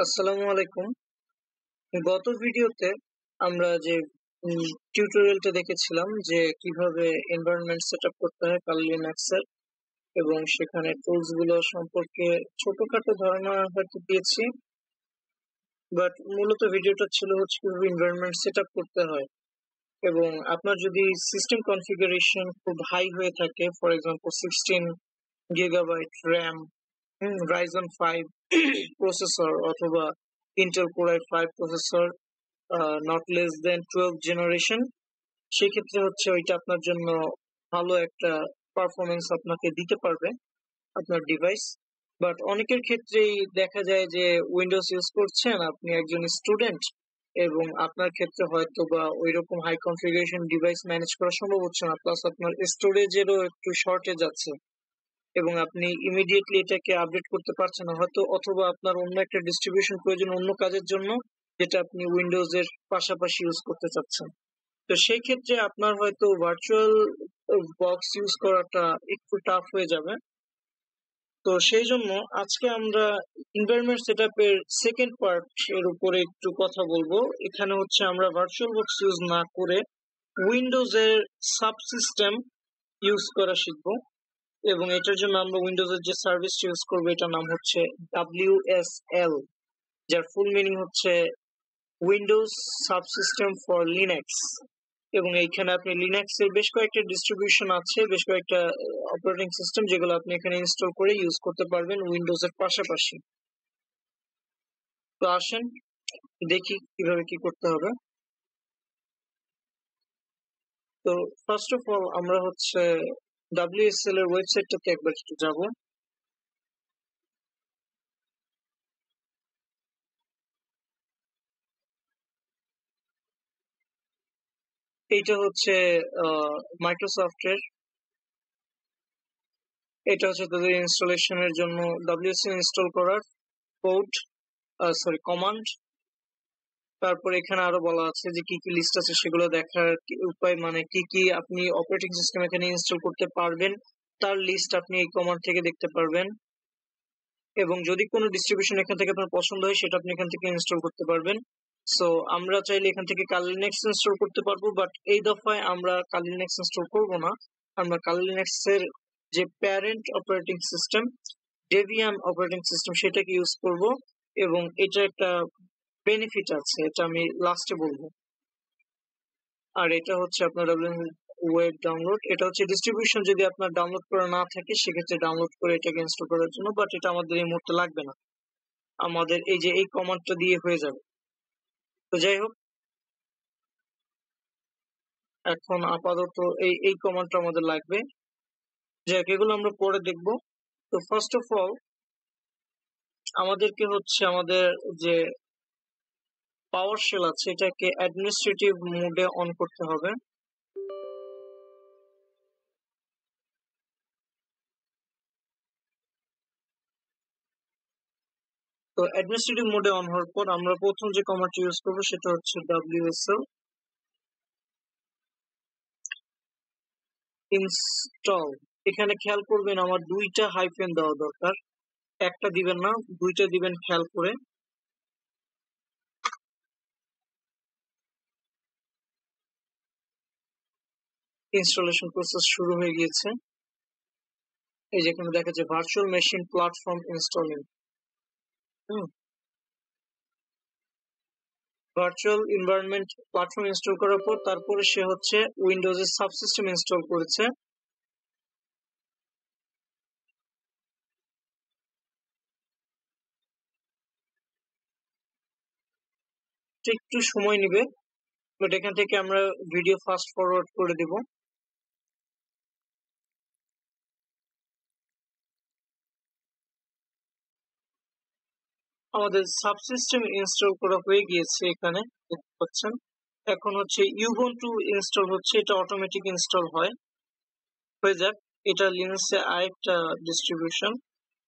আসসালামু আলাইকুম। গত ভিডিওতে আমরা যে টিউটোরিয়ালটা দেখেছিলাম যে কিভাবে এনভায়রনমেন্ট সেটআপ করতে হয় কালি লিনাক্সের, এবং সেখানে টুলস গুলো সম্পর্কে ছোটখাটো ধারণা হয়তো দিয়েছি, বাট মূলত ভিডিওটা ছিল হচ্ছে কিভাবে এনভায়রনমেন্ট সেটআপ করতে হয়। এবং আপনার যদি সিস্টেম কনফিগারেশন খুব হাই হয়ে থাকে, for example 16 GB RAM, Ryzen 5 processor অথবা Intel Core i5 processor, not less than 12 generation, সেক্ষেত্রে হচ্ছে ওইটা আপনার জন্য ভালো একটা পারফরমেন্স আপনাকে দিতে পারবে আপনার ডিভাইস। বাট অনেকের ক্ষেত্রেই দেখা যায় যে উইন্ডোজ ইউজ করছেন, আপনি একজন স্টুডেন্ট, এবং আপনার ক্ষেত্রে হয়তো বা ওই রকম হাই কনফিগারেশন ডিভাইস ম্যানেজ করা সম্ভব হচ্ছে না, প্লাস আপনার স্টোরেজেরও একটু শর্টেজ আছে, এবং আপনি ইমিডিয়েটলি এটাকে আপডেট করতে পারছেন না হয়তো, অথবা আপনার অন্য একটা ডিস্ট্রিবিউশন প্রয়োজন অন্য কাজের জন্য, যেটা আপনি উইন্ডোজ এর পাশাপাশি ইউজ করতে চাচ্ছেন। তো সেই ক্ষেত্রে আপনার হয়তো ভার্চুয়াল বক্স ইউজ করাটা একটু টাফ হয়ে যাবে। তো সেই জন্য আজকে আমরা এনভায়রনমেন্ট সেটআপের সেকেন্ড পার্ট এর উপরে একটু কথা বলবো। এখানে হচ্ছে আমরা ভার্চুয়াল বক্স ইউজ না করে উইন্ডোজ এর সাবসিস্টেম ইউজ করা শিখবো, এবং এটার জন্য আমরা উইন্ডোজের যে সার্ভিস ইউজ করবো এটার নাম হচ্ছে WSL, যার ফুল মিনিং হচ্ছে উইন্ডোজ সাবসিস্টেম ফর লিনাক্স। এবং এইখানে আপনি লিনাক্স এর বেশ কয়েকটা ডিস্ট্রিবিউশন আছে, বেশ কয়েকটা অপারেটিং সিস্টেম, যেগুলো আপনি এখানে ইনস্টল করে ইউজ করতে পারবেন উইন্ডোজ এর পাশাপাশি। তো আসেন দেখি কিভাবে কি করতে হবে। তো ফার্স্ট অফ অল আমরা হচ্ছে WSL এর ওয়েবসাইটটাতে একবার একটু যাবো। এইটা হচ্ছে মাইক্রোসফটের, এটা হচ্ছে তাদের ইনস্টলেশনের জন্য WSL ইনস্টল করার কোড, কমান্ড। তারপর এখানে আরো বলা আছে যে কি কি লিস্ট আছে সেগুলো দেখার উপায়, মানে কি কি আপনি অপারেটিং সিস্টেম এখানে ইনস্টল করতে পারবেন তার লিস্ট আপনি এই কমান্ড থেকে দেখতে পারবেন। এবং যদি কোনো ডিস্ট্রিবিউশন এখান থেকে আপনার পছন্দ হয় সেটা আপনি এখান থেকে ইনস্টল করতে পারবেন। সো আমরা চাইলে এখান থেকে কালি লিনাক্স ইনস্টল করতে পারবো, বাট এই দফায় আমরা কালি লিনাক্স ইনস্টল করবো না। আমরা কালি লিনাক্স এর যে parent operating system, Debian operating system, সেটাকে ইউজ করব। এবং এটা একটা বেনিফিট আছে, এটা আমি লাস্টে বলবো। আর এটা হচ্ছে আপনার ওয়েব ডাউনলোড, এটা হচ্ছে ডিস্ট্রিবিউশন যদি আপনার ডাউনলোড করা না থাকে সেক্ষেত্রে ডাউনলোড করে এটাকে ইনস্টল করার জন্য, বাট এটা আমাদের এই মুহূর্তে লাগবে না, আমাদের এই যে এই কমান্ডটা দিয়ে হয়ে যাবে। তো যাই হোক, এখন আপাতত এই কমান্ডটা আমাদের লাগবে, যাক এগুলো আমরা পরে দেখব। তো ফার্স্ট অফ অল আমাদেরকে হচ্ছে আমাদের যে পাওয়ার শেল আছে এটাকে অ্যাডমিনিস্ট্রেটিভ মোডে অন করতে হবে। তো অ্যাডমিনিস্ট্রেটিভ মোডে অন হওয়ার পর আমরা প্রথম যে কমান্ডটি ইউজ করবো সেটা হচ্ছে WSL ইনস্টল। এখানে খেয়াল করবেন আমার দুইটা হাইফেন দেওয়া দরকার, একটা দিবেন না, দুইটা দিবেন খেয়াল করে। ইনস্টলেশন প্রসেস শুরু হয়ে গিয়েছে। এই যেখানে দেখা যায় virtual machine platform installing, virtual environment platform install করার পর তারপরে সে হচ্ছে উইন্ডোজের সাবসিস্টেম ইনস্টল করেছে। একটু সময় নেবে, বাট এখান থেকে আমরা ভিডিও ফাস্ট ফরওয়ার্ড করে দেব। আমাদের সাবসিস্টেম ইনস্টল করা হয়ে গিয়েছে, এখানে দেখতে পাচ্ছেন। এখন হচ্ছে ইউবুন্টু ইনস্টল হচ্ছে, এটা অটোমেটিক ইনস্টল হয়ে যাক। এটা লিনাক্সে আরেকটা ডিস্ট্রিবিউশন,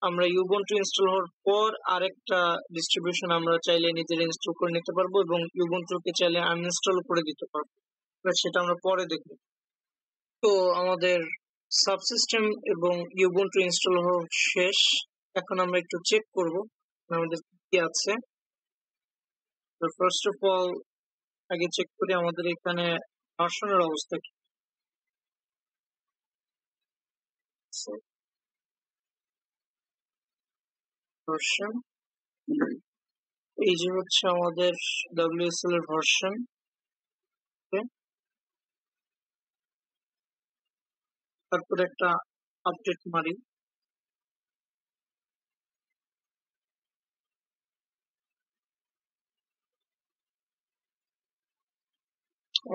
আমরা ইউবুন্টু ইনস্টল হওয়ার পর আরেকটা ডিস্ট্রিবিউশন আমরা চাইলে নিজেরা ইনস্টল করে নিতে পারবো, এবং ইউবুন্টুকে চাইলে আনইনস্টল করে দিতে পারবো, সেটা আমরা পরে দেখব। তো আমাদের সাবসিস্টেম এবং ইউবুন্টু ইনস্টল হওয়া শেষ। এখন আমরা একটু চেক করব আমাদের কি আছে। তো ফার্স্ট অফ অল আগে চেক করি আমাদের এখানে ভার্সনের অবস্থা কি। ভার্সন এই যে হচ্ছে আমাদের WSL এর ভার্সন। তারপরে একটা আপডেট মারি।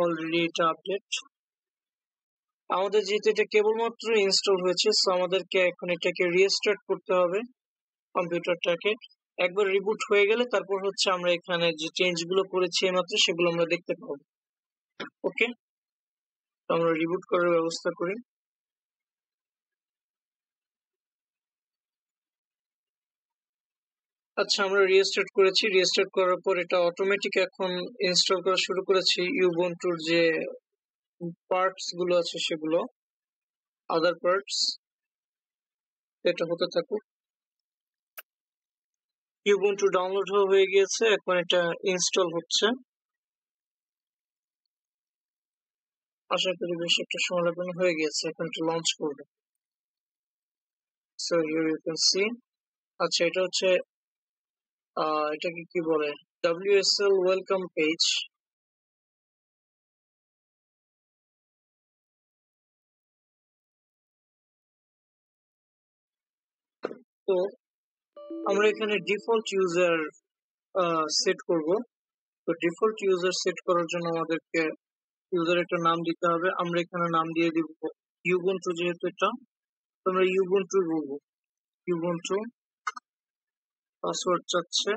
অলরেডি এটা আপডেট। আমাদের যেহেতু এটা কেবলমাত্র ইনস্টল হয়েছে, সো আমাদেরকে এখন এটাকে রিস্টার্ট করতে হবে কম্পিউটারটাকে। একবার রিবুট হয়ে গেলে তারপর হচ্ছে আমরা এখানে যে চেঞ্জ গুলো করেছি এইমাত্র সেগুলো আমরা দেখতে পাবো। ওকে, তো আমরা রিবুট করার ব্যবস্থা করি। আচ্ছা, আমরা রিস্টার্ট করেছি। রিস্টার্ট করার পর এটা অটোমেটিক এখন ইনস্টল করা শুরু করেছি ইউবুন্টুর যে পার্টস গুলো আছে সেগুলো, আদার পার্টস। এটা হতে থাকুক। ইউবুন্টু ডাউনলোড হয়ে গিয়েছে, এখন এটা ইনস্টল হচ্ছে। আশা করি বেশ একটা সময় লাগবে, হয়ে গেছে। এখন এটা লঞ্চ করবে। So here you can see. আচ্ছা, এটা হচ্ছে এটাকে কি বলে, WSL ওয়েলকাম পেজ। তো আমরা এখানে ডিফল্ট ইউজার সেট করব। তো ডিফল্ট ইউজার সেট করার জন্য আমাদেরকে ইউজার একটা নাম দিতে হবে। আমরা এখানে নাম দিয়ে দিব ইউবুন্টু, যেহেতু এটা আমরা ইউবুন্টু বলবো। ইউবুন্টু পাসওয়ার্ড চাচ্ছে,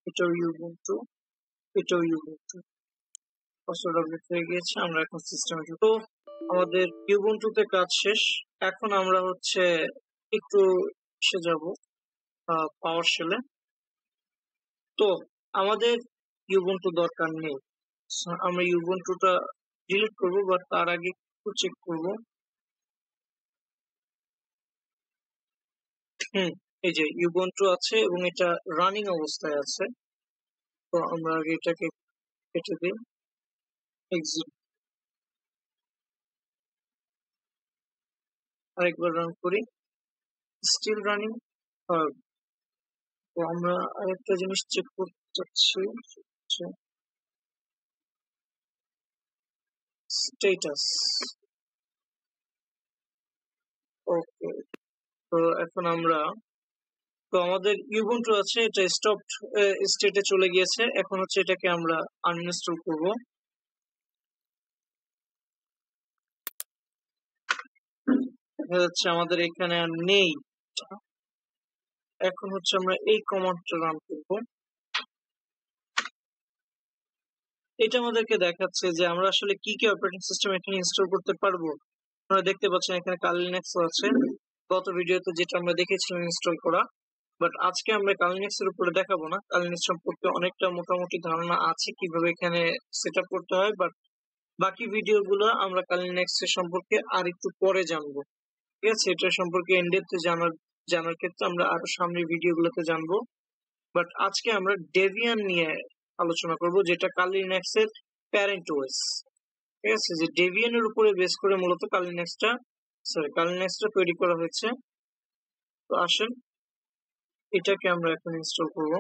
এটাও ইউবুন্টু, এটাও ইউবুন্টু। পাসওয়ার্ড আপডেট হয়ে গিয়েছে। আমরা এখন সিস্টেমে তো আমাদের ইউবুন্টুতে কাজ শেষ। এখন আমরা হচ্ছে একটু এসে যাব পাওয়ার শেলে। তো আমাদের ইউবুন্টু দরকার নেই, আমরা ইউবুন্টুটা ডিলিট করবো। বাট তার আগে একটু চেক করবো। এই যে ইউবুন্টু আছে এবং এটা রানিং অবস্থায় আছে। তো আমরা আগে এটাকে কেটে দিই, এক্সিট। আরেকবার রান করি, স্টিল রানিং। তো আমরা আরেকটা জিনিস চেক করতে চাচ্ছি, স্ট্যাটাস। ওকে, তো এখন আমরা, তো আমাদের ইউবুন্টু আছে, এটা স্টপ স্টেটে চলে গিয়েছে। এখন হচ্ছে এটাকে আমরা আনইনস্টল করব। দেখা যাচ্ছে আমাদের এখানে আর নেই। এখন হচ্ছে আমরা এই কমান্ডটা রান করব। এটা আমাদেরকে দেখাচ্ছে যে আমরা আসলে কি কি অপারেটিং সিস্টেম এখানে ইনস্টল করতে পারবো। আপনারা দেখতে পাচ্ছেন এখানে কালি লিনাক্স আছে, গত ভিডিওতে যেটা আমরা দেখেছিলাম ইনস্টল করা। বাট আজকে আমরা কালি লিনাক্স এর উপরে দেখাবো না। কালি লিনাক্স সম্পর্কে অনেকটা মোটামুটি ধারণা আছে কিভাবে এখানে সেট আপ করতে হয়। বাট বাকি ভিডিও গুলো আমরা কালি লিনাক্স এর সম্পর্কে আর একটু পরে জানবো। ঠিক আছে, এটা সম্পর্কে ইনডেপথ জানার ক্ষেত্রে আমরা আরো সামনের ভিডিও গুলোতে জানবো। বাট আজকে আমরা ডেবিয়ান নিয়ে আলোচনা করব, যেটা কালি লিনাক্স এর প্যারেন্ট ওএস। ঠিক আছে, যে ডেবিয়ান এর উপরে বেস করে মূলত কালি লিনাক্সটা তৈরি করা হয়েছে। তো আসেন এটাকে আমরা এখন ইনস্টল করব।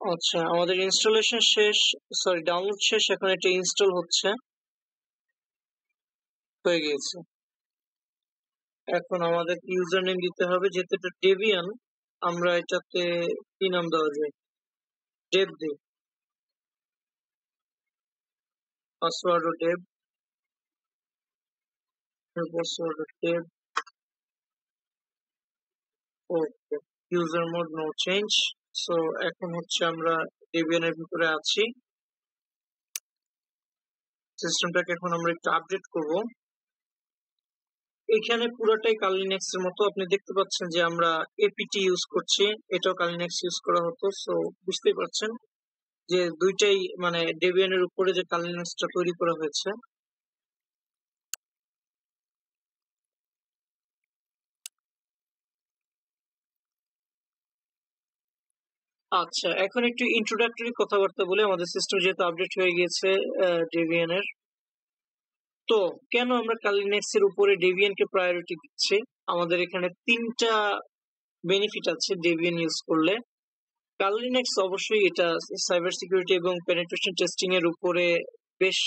আচ্ছা, আমাদের ইনস্টলেশন শেষ, সরি ডাউনলোড শেষ। এখন এটা ইনস্টল হচ্ছে, হয়ে গিয়েছে। এখন আমাদের ইউজার নেম দিতে হবে, যেহেতু এটা ডেবিয়ান আমরা এটাতে কি নাম দেওয়া যায়, ডেভ দিই, পাসওয়ার্ড ও ডেভ। password tab. ওকে, user mode no change. So এখন হচ্ছে আমরা ডেবিয়ান এর ভিতরে আছি। সিস্টেমটাকে এখন আমরা একটু আপডেট করব। এখানে পুরোটাই কাল লিনাক্স এর মতো। আপনি দেখতে পাচ্ছেন যে আমরা এপিটি ইউজ করছি, এটাও কাল লিনাক্স ইউজ করা হতো। সো বুঝতেই পারছেন যে দুইটাই মানে ডেবিয়ান এর উপরে যে কাল লিনাক্সটা তৈরি করা হয়েছে। আচ্ছা, এখন একটু ইন্ট্রোডাক্টরি কথাবার্তা বলে, আমাদের সিস্টেম যেহেতু আপডেট হয়ে গিয়েছে ডেবিয়ান এর, তো কেন আমরা কাল লিনাক্স এর উপরে ডেবিয়ান কে প্রায়োরিটি দিচ্ছি? আমাদের এখানে তিনটা বেনিফিট আছে ডেবিয়ান ইউজ করলে। কাল লিনাক্স অবশ্যই এটা সাইবার সিকিউরিটি এবং পেনিট্রেশন টেস্টিং এর উপরে বেশ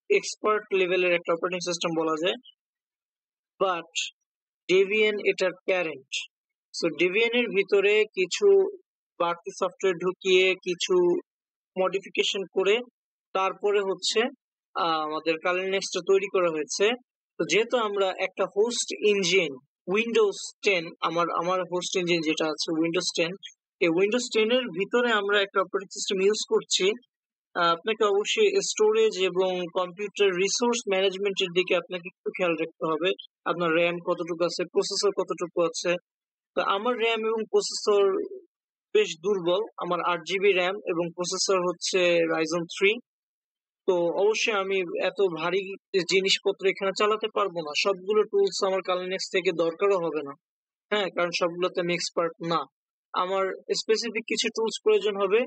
এক্সপার্ট লেভেলের একটা অপারেটিং সিস্টেম বলা যায়, বাট ডেবিয়ান এটার প্যারেন্ট। সো ডেবিয়ান এর ভিতরে কিছু বাড়তি সফটওয়্যার ঢুকিয়ে কিছু মডিফিকেশন করে তারপরে হচ্ছে আমাদের কাল লিনাক্সটা তৈরি করা হয়েছে। তো যেহেতু আমরা একটা হোস্ট ইঞ্জিন উইন্ডোজ 10, আমার হোস্ট ইঞ্জিন যেটা আছে উইন্ডোজ 10, এই উইন্ডোজ 10 এর ভিতরে আমরা একটা অপারেটিং সিস্টেম ইউজ করছি। আপনাকে অবশ্যই স্টোরেজ এবং কম্পিউটার রিসোর্স ম্যানেজমেন্টের দিকে আপনাকে একটু খেয়াল রাখতে হবে। আপনার র্যাম কতটুকু আছে, প্রসেসর কতটুকু আছে। তো আমার র্যাম এবং প্রসেসর বেশ দুর্বল। আমার 8 GB র্যাম এবং প্রসেসর হচ্ছে রাইজন 3। তো অবশ্যই আমি এত ভারী জিনিসপত্র এখানে চালাতে পারবো না। সবগুলো টুলস আমার কাল লিনাক্স থেকে দরকারও হবে না। হ্যাঁ, কারণ সবগুলোতে আমি এক্সপার্ট না। আমার স্পেসিফিক কিছু টুলস প্রয়োজন হবে।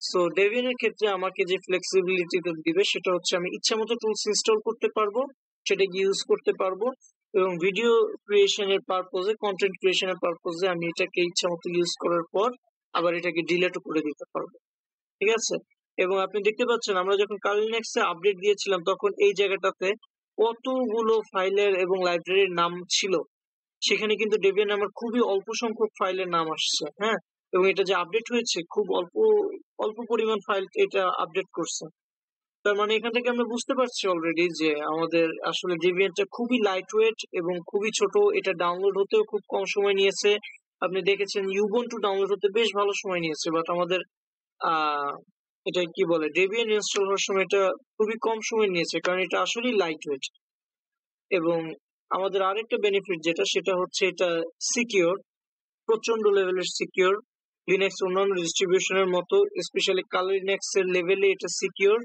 সো ডেবিয়ান এর ক্ষেত্রে আমাকে যে ফ্লেক্সিবিলিটি দিবে সেটা হচ্ছে আমি ইচ্ছা মতো টুলস ইনস্টল করতে পারবো, সেটাকে ইউজ করতে পারবো, এবং ভিডিও ক্রিয়েশনের পারপোজে, কন্টেন্ট ক্রিয়েশনের পারপোজে আমি এটাকে ইচ্ছা মতো ইউজ করার পর আবার এটাকে ডিলেটও করে দিতে পারবো। ঠিক আছে? এবং আপনি দেখতে পাচ্ছেন আমরা যখন কাল লিনাক্সে আপডেট দিয়েছিলাম তখন এই জায়গাটাতে কতগুলো ফাইলের এবং লাইব্রেরির নাম ছিল, সেখানে কিন্তু ডেবিয়ান আমার খুবই অল্প সংখ্যক ফাইলের নাম আসছে। হ্যাঁ, এবং এটা যে আপডেট হয়েছে খুব অল্প অল্প পরিমাণ ফাইল এটা আপডেট করছে। তার মানে এখান থেকে আমরা বুঝতে পারছি অলরেডি যে আমাদের আসলে ডেবিয়ানটা খুবই লাইট ওয়েট এবং খুবই ছোট। এটা ডাউনলোড হতেও খুব কম সময় নিয়েছে। আপনি দেখেছেন ইউবুন্টু ডাউনলোড হতে বেশ ভালো সময় নিয়েছে, বাট আমাদের আহ এটা কি বলে ডেবিয়ান ইনস্টল হওয়ার সময় এটা খুবই কম সময় নিয়েছে, কারণ এটা আসলেই লাইট ওয়েট। এবং আমাদের আরেকটা বেনিফিট যেটা, সেটা হচ্ছে এটা সিকিউর, প্রচন্ড লেভেলের সিকিউর। লিনাক্স অন্যান্য ডিস্ট্রিবিউশনের মতো স্পেশালি কাল লিনাক্স এর লেভেলে এটা সিকিউর।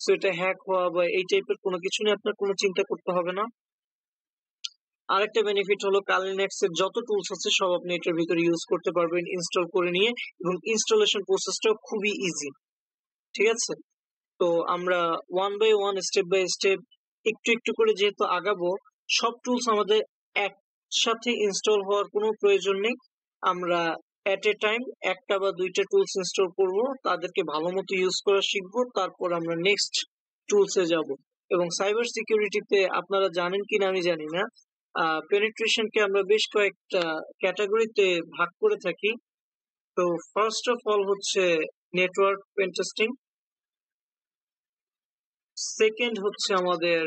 সো এটা হ্যাক হওয়া বা এই টাইপের কোনো কিছু নিয়ে আপনার কোনো চিন্তা করতে হবে না। আরেকটা বেনিফিট হলো কাল লিনাক্স এর যত টুলস আছে সব আপনি এটার ভিতরে ইউজ করতে পারবেন ইনস্টল করে নিয়ে, এবং ইনস্টলেশন প্রসেসটাও খুবই ইজি। ঠিক আছে? তো আমরা one by one, step by step, একটু একটু করে যেহেতু আগাবো, সব টুলস আমাদের একসাথে ইনস্টল হওয়ার কোনো প্রয়োজন নেই। আমরা এট এ টাইম একটা বা দুইটা টুলস ইনস্টল করব, তাদেরকে ভালো মতো ইউজ করা শিখবো, তারপর আমরা নেক্সট টুলসে যাব। এবং সাইবার সিকিউরিটিতে আপনারা জানেন কিনা আমি জানি না, পেনিট্রেশনকে আমরা বেশ কয়েকটা ক্যাটাগরিতে ভাগ করে থাকি। তো ফার্স্ট অফ অল হচ্ছে নেটওয়ার্ক পেন টেস্টিং, সেকেন্ড হচ্ছে আমাদের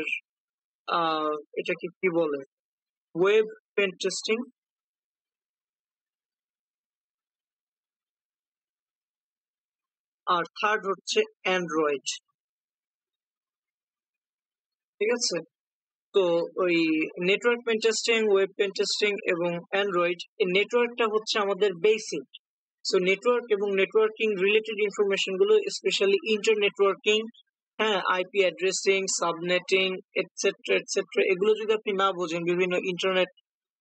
এটাকে কি বলে ওয়েব পেন টেস্টিং, আর থার্ড হচ্ছে অ্যান্ড্রয়েড। ঠিক আছে? তো ওই network pen testing, web pen testing এবং অ্যান্ড্রয়েড, এই নেটওয়ার্কটা হচ্ছে আমাদের বেসিক। সো নেটওয়ার্ক এবং নেটওয়ার্কিং রিলেটেড ইনফরমেশন গুলো, স্পেশালি ইন্টার নেটওয়ার্কিং, হ্যাঁ, IP addressing, subnetting, etcetera etcetera, এগুলো যদি আপনি না বোঝেন, বিভিন্ন internet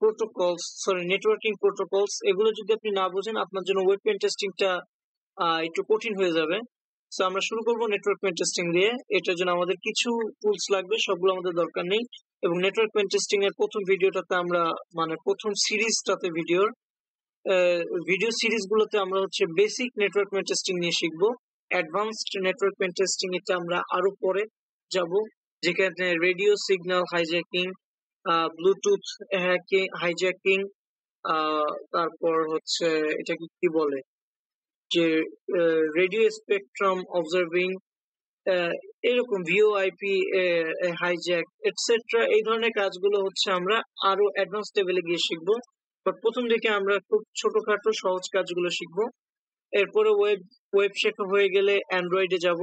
protocols, sorry networking protocols, এগুলো যদি আপনি না বোঝেন, আপনার জন্য ওয়েব পেন টেস্টিংটা একটু কঠিন হয়ে যাবে। সো আমরা শুরু করবো নেটওয়ার্ক পেন টেস্টিং দিয়ে। এটার জন্য আমাদের কিছু টুলস লাগবে, সবগুলো আমাদের দরকার নেই। এবং নেটওয়ার্ক পেন টেস্টিং এর প্রথম ভিডিওটাতে আমরা, মানে প্রথম সিরিজটাতে ভিডিও সিরিজ গুলোতে আমরা হচ্ছে বেসিক নেটওয়ার্ক পেন টেস্টিং নিয়ে শিখবো। অ্যাডভান্সড নেটওয়ার্ক পেন টেস্টিং এটা আমরা আরো পরে যাব, যেখানে radio signal hijacking, Bluetooth hijacking, তারপর হচ্ছে এটাকে কি বলে যে রেডিও স্পেকট্রাম অবজার্ভিং, এরকম ভিওআইপি হাইজ্যাক এটসেট্রা এই ধরনের কাজগুলো হচ্ছে আমরা আরো অ্যাডভান্স লেভেলে গিয়ে শিখবো। বাট প্রথম দিকে আমরা খুব ছোটখাটো সহজ কাজগুলো শিখবো। এরপরে ওয়েব শেখা হয়ে গেলে অ্যান্ড্রয়েডে যাব।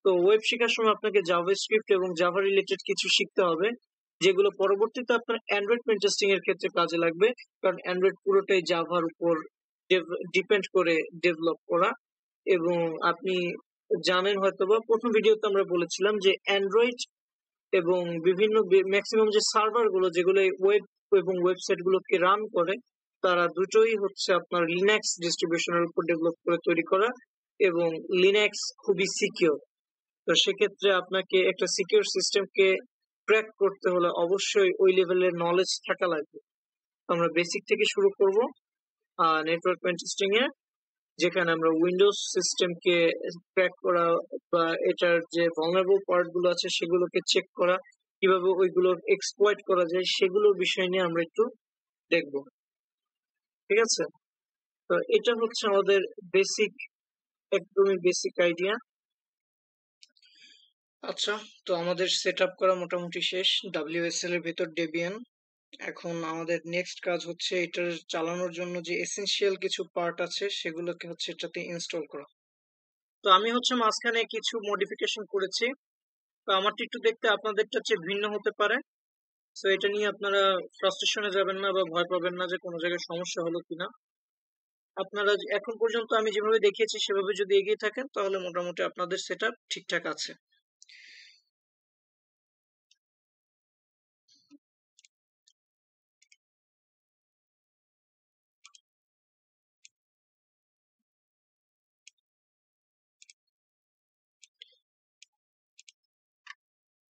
তো ওয়েব শেখার সময় আপনাকে জাভাস্ক্রিপ্ট এবং জাভা রিলেটেড কিছু শিখতে হবে, যেগুলো পরবর্তীতে আপনার অ্যান্ড্রয়েড পেন টেস্টিং এর ক্ষেত্রে কাজে লাগবে, কারণ অ্যান্ড্রয়েড পুরোটাই জাভার উপর ডিপেন্ড করে ডেভেলপ করা। এবং আপনি জানেন হয়তোবা প্রথম ভিডিওতে আমরা বলেছিলাম যে অ্যান্ড্রয়েড এবং বিভিন্ন ম্যাক্সিমাম যে সার্ভার গুলো যেগুলো ওয়েব এবং ওয়েবসাইট গুলোকে রান করে, তারা দুটোই হচ্ছে আপনার লিনাক্স ডিস্ট্রিবিউশনের উপর ডেভেলপ করে তৈরি করা, এবং লিনাক্স খুবই সিকিউর। তো সেক্ষেত্রে আপনাকে একটা সিকিউর সিস্টেমকে ক্র্যাক করতে হলে অবশ্যই ওই লেভেলের নলেজ থাকা লাগবে। আমরা বেসিক থেকে শুরু করব নেটওয়ার্ক পেন টেস্টিং এ, যেখানে আমরা উইন্ডোজ সিস্টেমকে ক্র্যাক করা বা এটার যে ভালনারেবল পার্ট গুলো আছে সেগুলোকে চেক করা, কিভাবে ওইগুলো এক্সপ্লয়েট করা যায় সেগুলোর বিষয় নিয়ে আমরা একটু দেখব। ঠিক আছে, তো এটা হচ্ছে আমাদের বেসিক, একদমই বেসিক আইডিয়া। আচ্ছা, তো আমাদের সেট আপ করা মোটামুটি শেষ WSL এর ভেতর ডেবিয়ান। এখন আমাদের নেক্সট কাজ হচ্ছে এটার চালানোর জন্য যে এসেনশিয়াল কিছু পার্ট আছে সেগুলোকে হচ্ছে এটাতে ইনস্টল করা। তো আমি হচ্ছে মাঝখানে কিছু মডিফিকেশন করেছি, তো আমারটা একটু দেখতে আপনাদেরটা চেয়ে ভিন্ন হতে পারে। তো এটা নিয়ে আপনারা ফ্রাস্ট্রেশনে যাবেন না বা ভয় পাবেন না যে কোনো জায়গায় সমস্যা হলো কিনা। আপনারা এখন পর্যন্ত আমি যেভাবে দেখিয়েছি সেভাবে যদি এগিয়ে থাকেন তাহলে মোটামুটি আপনাদের সেট আপ ঠিকঠাক আছে।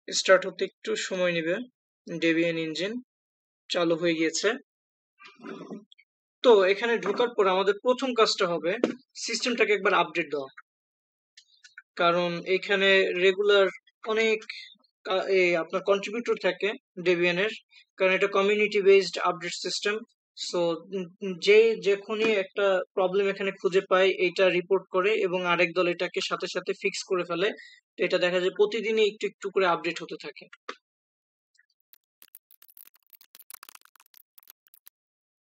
স্টার্ট হতে একটু সময় নেবে। ডেবিয়ান ইঞ্জিন চালু হয়ে গিয়েছে। তো এখানে ঢোকার পর আমাদের প্রথম কাজটা হবে সিস্টেমটাকে একবার আপডেট দেওয়া, কারণ এখানে রেগুলার অনেক আপনার কন্ট্রিবিউটর থাকে ডেবিয়ানের, কারণ এটা community based update system. So যে যখনই একটা প্রবলেম এখানে খুঁজে পায় এটা রিপোর্ট করে এবং আরেক দল এটাকে সাথে সাথে ফিক্স করে ফেলে। তো এটা দেখা যায় প্রতিদিনই একটু একটু করে আপডেট হতে থাকে।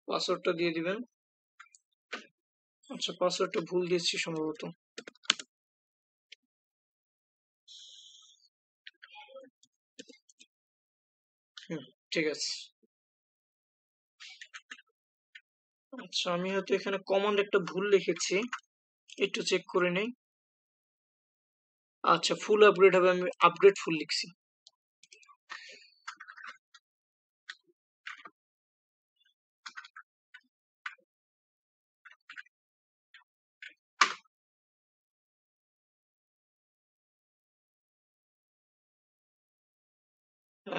পাসওয়ার্ডটা দিয়ে দিবেন। আচ্ছা, পাসওয়ার্ডটা ভুল দিয়েছি সম্ভবত। ঠিক আছে। আচ্ছা, আমি হয়তো এখানে কমান্ড একটা ভুল লিখেছি, একটু চেক করে নেই। আচ্ছা, ফুল আপগ্রেড হবে, আমি আপগ্রেড ফুল লিখছি।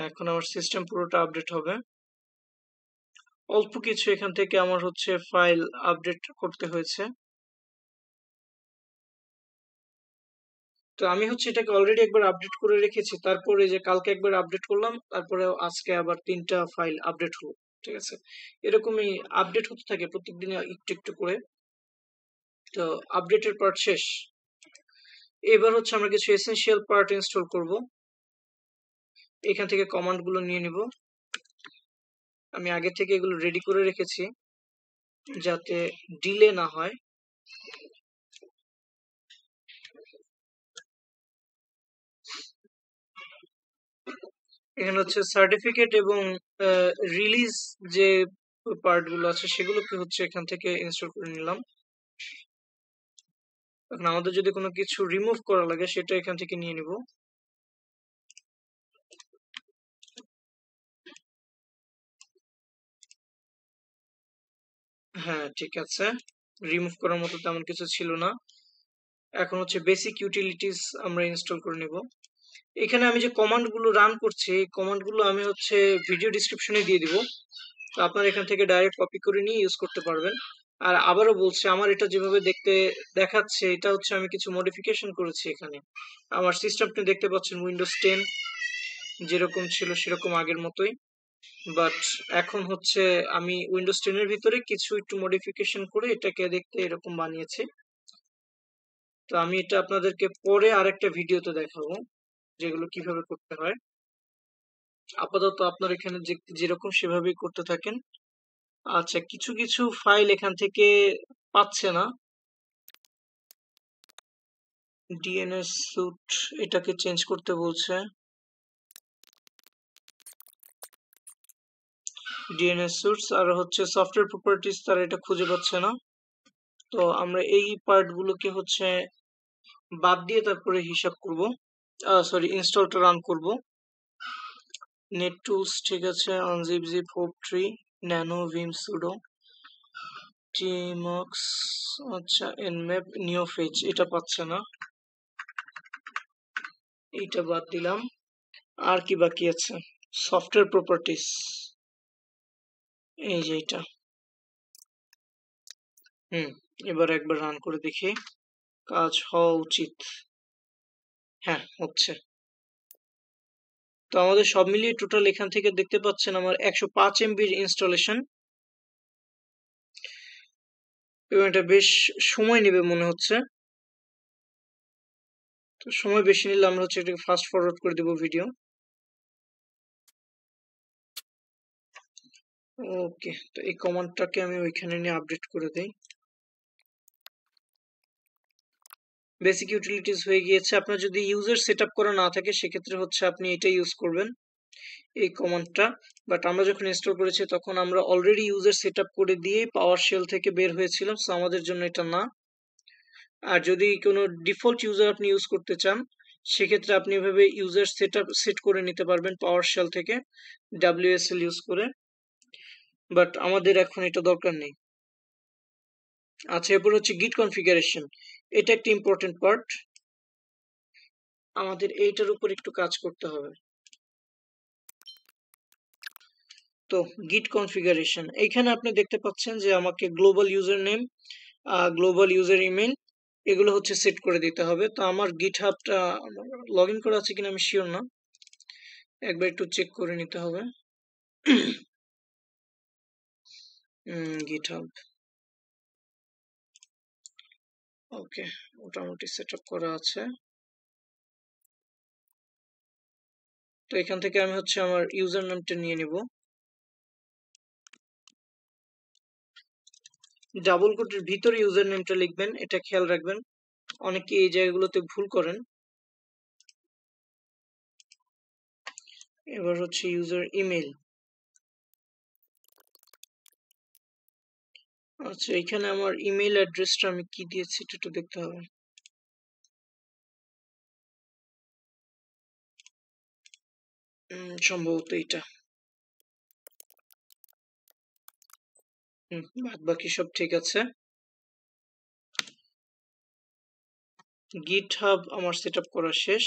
এখন আমার সিস্টেম পুরোটা আপডেট হবে। অল্প কিছু এখান থেকে আমার হচ্ছে ফাইল আপডেট করতে হয়েছে। তো আমি হচ্ছে এটাকে অলরেডি একবার আপডেট করে রেখেছি, তারপরে যে কালকে একবার আপডেট করলাম, তারপরে আজকে আবার 3টা ফাইল আপডেট হলো। ঠিক আছে, এরকমই আপডেট হতে থাকে প্রত্যেকদিন একটু একটু করে। তো আপডেটের পার্ট শেষ। এবার হচ্ছে আমরা কিছু এসেনশিয়াল পার্ট ইনস্টল করব। এখান থেকে কমান্ড গুলো নিয়ে নিব। আমি আগে থেকে এগুলো রেডি করে রেখেছি যাতে ডিলে না হয়। এখানে হচ্ছে সার্টিফিকেট এবং রিলিজ যে পার্ট গুলো আছে সেগুলোকে হচ্ছে এখান থেকে ইনস্টল করে নিলাম। এখন আমাদের যদি কোনো কিছু রিমুভ করা লাগে সেটা এখান থেকে নিয়ে নিব। হ্যাঁ, ঠিক আছে, রিমুভ করার মতো তেমন কিছু ছিল না। এখন হচ্ছে বেসিক ইউটিলিটিস আমরা ইনস্টল করে নিব। এখানে আমি যে কমান্ড গুলো রান করছি এই কমান্ড গুলো আমি হচ্ছে ভিডিও ডিসক্রিপশনে দিয়ে দিব, তো আপনারা এখান থেকে ডাইরেক্ট কপি করে নিয়ে ইউজ করতে পারবেন। আর আবারও বলছি, আমার এটা যেভাবে দেখতে দেখাচ্ছে এটা হচ্ছে আমি কিছু মডিফিকেশন করেছি এখানে। আমার সিস্টেমটা দেখতে পাচ্ছেন উইন্ডোজ 10 যেরকম ছিল সেরকম আগের মতোই, বাট এখন হচ্ছে আমি উইন্ডোজ 10 এর ভিতরে কিছু একটু মডিফিকেশন করে এটাকে দেখতে এরকম বানিয়েছি। তো আমি এটা আপনাদেরকে পরে আরেকটা ভিডিওতে দেখাবো যেগুলো কিভাবে করতে হয়। আপাতত আপনার এখানে যেরকম সেভাবেই করতে থাকেন। আচ্ছা, কিছু কিছু ফাইল এখান থেকে পাচ্ছে না। ডিএনএস স্যুট এটাকে চেঞ্জ করতে বলছে। ডিএনএস স্যুটস আর হচ্ছে সফটওয়্যার প্রপার্টিজ, তারা এটা খুঁজে পাচ্ছে না। তো আমরা এই পার্ট গুলোকে হচ্ছে বাদ দিয়ে তারপরে হিসাব করব, সরি ইনস্টলটা রান করব। নেট টুলস ঠিক আছে, unzip zip htop tree nano vim sudo tmux, আচ্ছা এনম্যাপ নিওফেজ এটা পাচ্ছে না, এইটা বাদ দিলাম। আর কি বাকি আছে? সফটওয়্যার প্রপার্টিজ, এই যে এটা। এবার একবার রান করে দেখি, কাজ হওয়া উচিত। হ্যাঁ, হচ্ছে। তো আমাদের সব মিলিয়ে টোটাল এখান থেকে দেখতে পাচ্ছেন আমার 105 এমবির ইনস্টলেশন, এবং এটা বেশ সময় নেবে মনে হচ্ছে। তো সময় বেশি নিলে আমরা হচ্ছে এটাকে ফাস্ট ফরওয়ার্ড করে দেব ভিডিও। ওকে, তো এই কমান্ডটাকে আমি ওইখানে নিয়ে আপডেট করে দেই। বেসিক ইউটিলিটিস হয়ে গিয়েছে। আপনার যদি ইউজার সেটআপ করা না থাকে সেক্ষেত্রে হচ্ছে আপনি এটা ইউজ করবেন, এই কমান্ডটা। বাট আমরা যখন ইনস্টল করেছি তখন আমরা অলরেডি ইউজার সেটআপ করে দিয়ে পাওয়ার শেল থেকে বের হয়েছিলাম, সো আমাদের জন্য এটা না। আর যদি কোনো ডিফল্ট ইউজার আপনি ইউজ করতে চান সেক্ষেত্রে আপনি এভাবে ইউজার সেটআপ সেট করে নিতে পারবেন পাওয়ার শেল থেকে WSL ইউজ করে, বাট আমাদের এখন এটা দরকার নেই। আচ্ছা, এরপর হচ্ছে গিট কনফিগারেশন, এটা একটা ইম্পর্টেন্ট পার্ট, আমাদের এইটার উপর একটু কাজ করতে হবে। তো গিট কনফিগারেশন, এইখানে আপনি দেখতে পাচ্ছেন যে আমাকে global user name, global user email এগুলো হচ্ছে সেট করে দিতে হবে। তো আমার গিটহাবটা লগ ইন করা আছে কিনা আমি শিওর না, একবার একটু চেক করে নিতে হবে। গিটহাব, ওকে, মোটামুটি সেট আপ করা আছে। তো এখান থেকে আমি হচ্ছে আমার ইউজার নেমটা নিয়ে নিব, ডাবল কোটের ভিতরে ইউজার নেমটা লিখবেন, এটা খেয়াল রাখবেন, অনেকে এই জায়গাগুলোতে ভুল করেন। এবার হচ্ছে ইউজার ইমেল, আচ্ছা এখানে আমার ইমেল অ্যাড্রেসটা আমি কি দিয়েছি এটা একটু দেখতে হবে। সম্ভবত এটা। বাদ বাকি সব ঠিক আছে। গিটহাব আমার সেটআপ করা শেষ।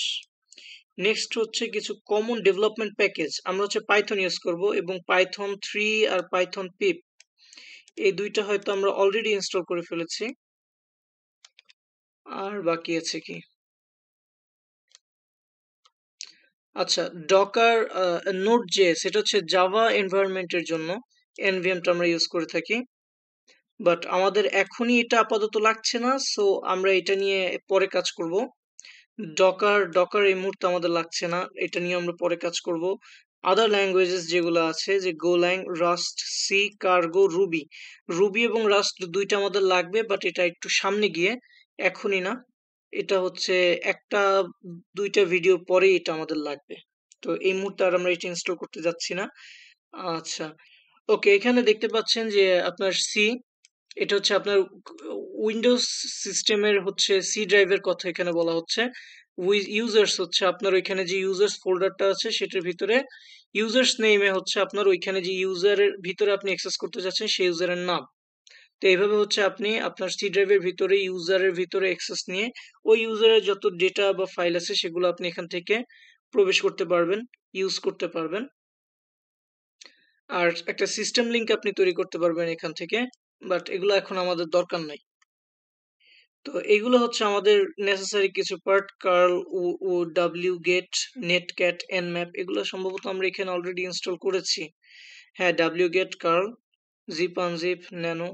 নেক্সট হচ্ছে কিছু কমন ডেভেলপমেন্ট প্যাকেজ, আমরা হচ্ছে পাইথন ইউজ করব, এবং পাইথন 3 আর পাইথন পিপ এই দুইটা হয়তো আমরা অলরেডি ইনস্টল করে ফেলেছি। আর বাকি আছে কি? আচ্ছা, ডকার নোড জেএস, এটা হচ্ছে জাভা এনভায়রনমেন্টের জন্য এনভিএমটা আমরা ইউজ করে থাকি, বাট আমাদের এখনই এটা আপাতত লাগছে না, সো আমরা এটা নিয়ে পরে কাজ করব। ডকার এই মুহূর্তে আমাদের লাগছে না, এটা নিয়ে আমরা পরে কাজ করব। আদার ল্যাঙ্গুয়েজেস যেগুলো আছে, যে Golang, Rust, C, Cargo, Ruby, Ruby এবং রাস্ট দুইটা আমাদের লাগবে, বাট এটা একটু সামনে গিয়ে, এখনই না। এটা হচ্ছে একটা দুইটা ভিডিও পরেই এটা আমাদের লাগবে। তো এই মুহূর্তে আর আমরা এটা ইনস্টল করতে যাচ্ছি না। আচ্ছা, ওকে, এখানে দেখতে পাচ্ছেন যে আপনার সি, এটা হচ্ছে আপনার উইন্ডোজ সিস্টেমের হচ্ছে সি ড্রাইভের কথা এখানে বলা হচ্ছে। ইউজার্স হচ্ছে আপনার ওইখানে যে ইউজার্স ফোল্ডারটা আছে সেটার ভিতরে ইউজার্স নেমে হচ্ছে আপনার ওইখানে যে ইউজারের ভিতরে আপনি অ্যাক্সেস করতে যাচ্ছেন সেই ইউজারের নাম। তো এইভাবে হচ্ছে আপনি আপনার সি ড্রাইভের ভিতরে ইউজারের ভিতরে অ্যাক্সেস নিয়ে ওই ইউজারের যত ডেটা বা ফাইল আছে সেগুলো আপনি এখান থেকে প্রবেশ করতে পারবেন, ইউজ করতে পারবেন। আর একটা সিস্টেম লিংক আপনি তৈরি করতে পারবেন এখান থেকে, বাট এগুলো এখন আমাদের দরকার নাই। তো এগুলো হচ্ছে আমাদের নেসেসারি কিছু পার্ট, কার্ল, ও ডাব্লিউ গেট, নেটক্যাট, এনম্যাপ এগুলো সম্ভবত আমরা এখানে অলরেডি ইনস্টল করেছি। হ্যাঁ, ডাব্লিউ গেট, কার্ল, জিপ আনজিপ, ন্যানো,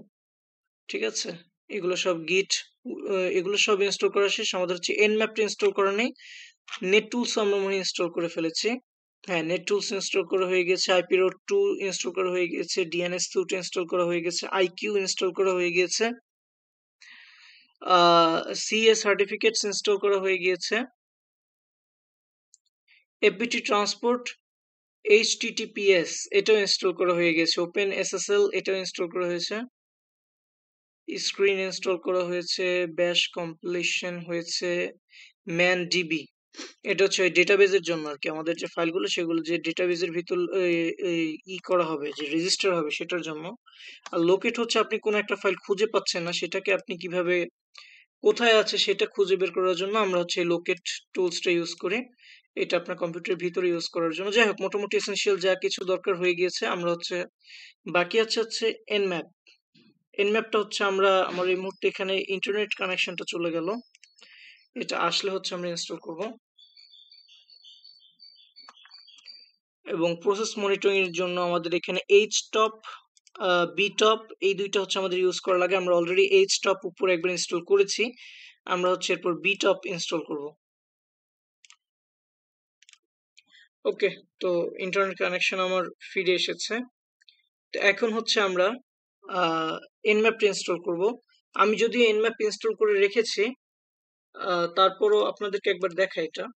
ঠিক আছে, এগুলো সব গিট এগুলো সব ইনস্টল করা শেষ। আমাদের হচ্ছে nmap ইনস্টল করা নেই। নেটটুলস আমরা মনে ইনস্টল করে ফেলেছি। হ্যাঁ, নেটটুলস ইনস্টল করা হয়ে গেছে, IP-ROAD2 ইনস্টল করা হয়ে গেছে, DNS Suite ইনস্টল করা হয়ে গেছে, IQ ইনস্টল করা হয়ে গিয়েছে, CA সার্টিফিকেটস ইনস্টল করা হয়ে গিয়েছে, FBT ট্রান্সপোর্ট, HTTPS এটাও ইনস্টল করা হয়ে গেছে, OpenSSL এটাও ইনস্টল করা হয়েছে, স্ক্রিন ইনস্টল করা হয়েছে, ব্যাশ কম্পিলেশন হয়েছে, ManDB এটা হচ্ছে ডেটাবেজের জন্য আর কি, আমাদের যে ফাইলগুলো সেগুলো যে ডেটাবেজের ভিতর করা হবে, যে রেজিস্টার হবে সেটার জন্য। আর লোকেট হচ্ছে আপনি কোনো একটা ফাইল খুঁজে পাচ্ছেন না, সেটাকে আপনি কিভাবে কোথায় আছে সেটা খুঁজে বের করার জন্য আমরা হচ্ছে লোকেট টুলসটা ইউজ করি। এটা আপনার কম্পিউটারের ভিতরে ইউজ করার জন্য। যাই হোক, মোটামুটি এসেনশিয়াল যা কিছু দরকার হয়ে গিয়েছে। আমরা হচ্ছে বাকি হচ্ছে nmap। nmapটা হচ্ছে আমার এই মুহূর্তে এখানে ইন্টারনেট কানেকশনটা চলে গেল, এটা আসলে হচ্ছে আমরা ইনস্টল করব। এবং প্রসেস মনিটরিং এর জন্য আমাদের এখানে htop btop এই দুইটা হচ্ছে আমাদের ইউজ করা লাগে। আমরা অলরেডি htop উপরে একবার ইনস্টল করেছি, আমরা হচ্ছে এরপর btop ইনস্টল করব। ওকে, তো ইন্টারনেট কানেকশন আমার ফিরে এসেছে। তো এখন হচ্ছে আমরা nmap ইনস্টল করব। আমি যদিও nmap ইনস্টল করে রেখেছি, তারপরও আপনাদেরকে একবার দেখাই এটা।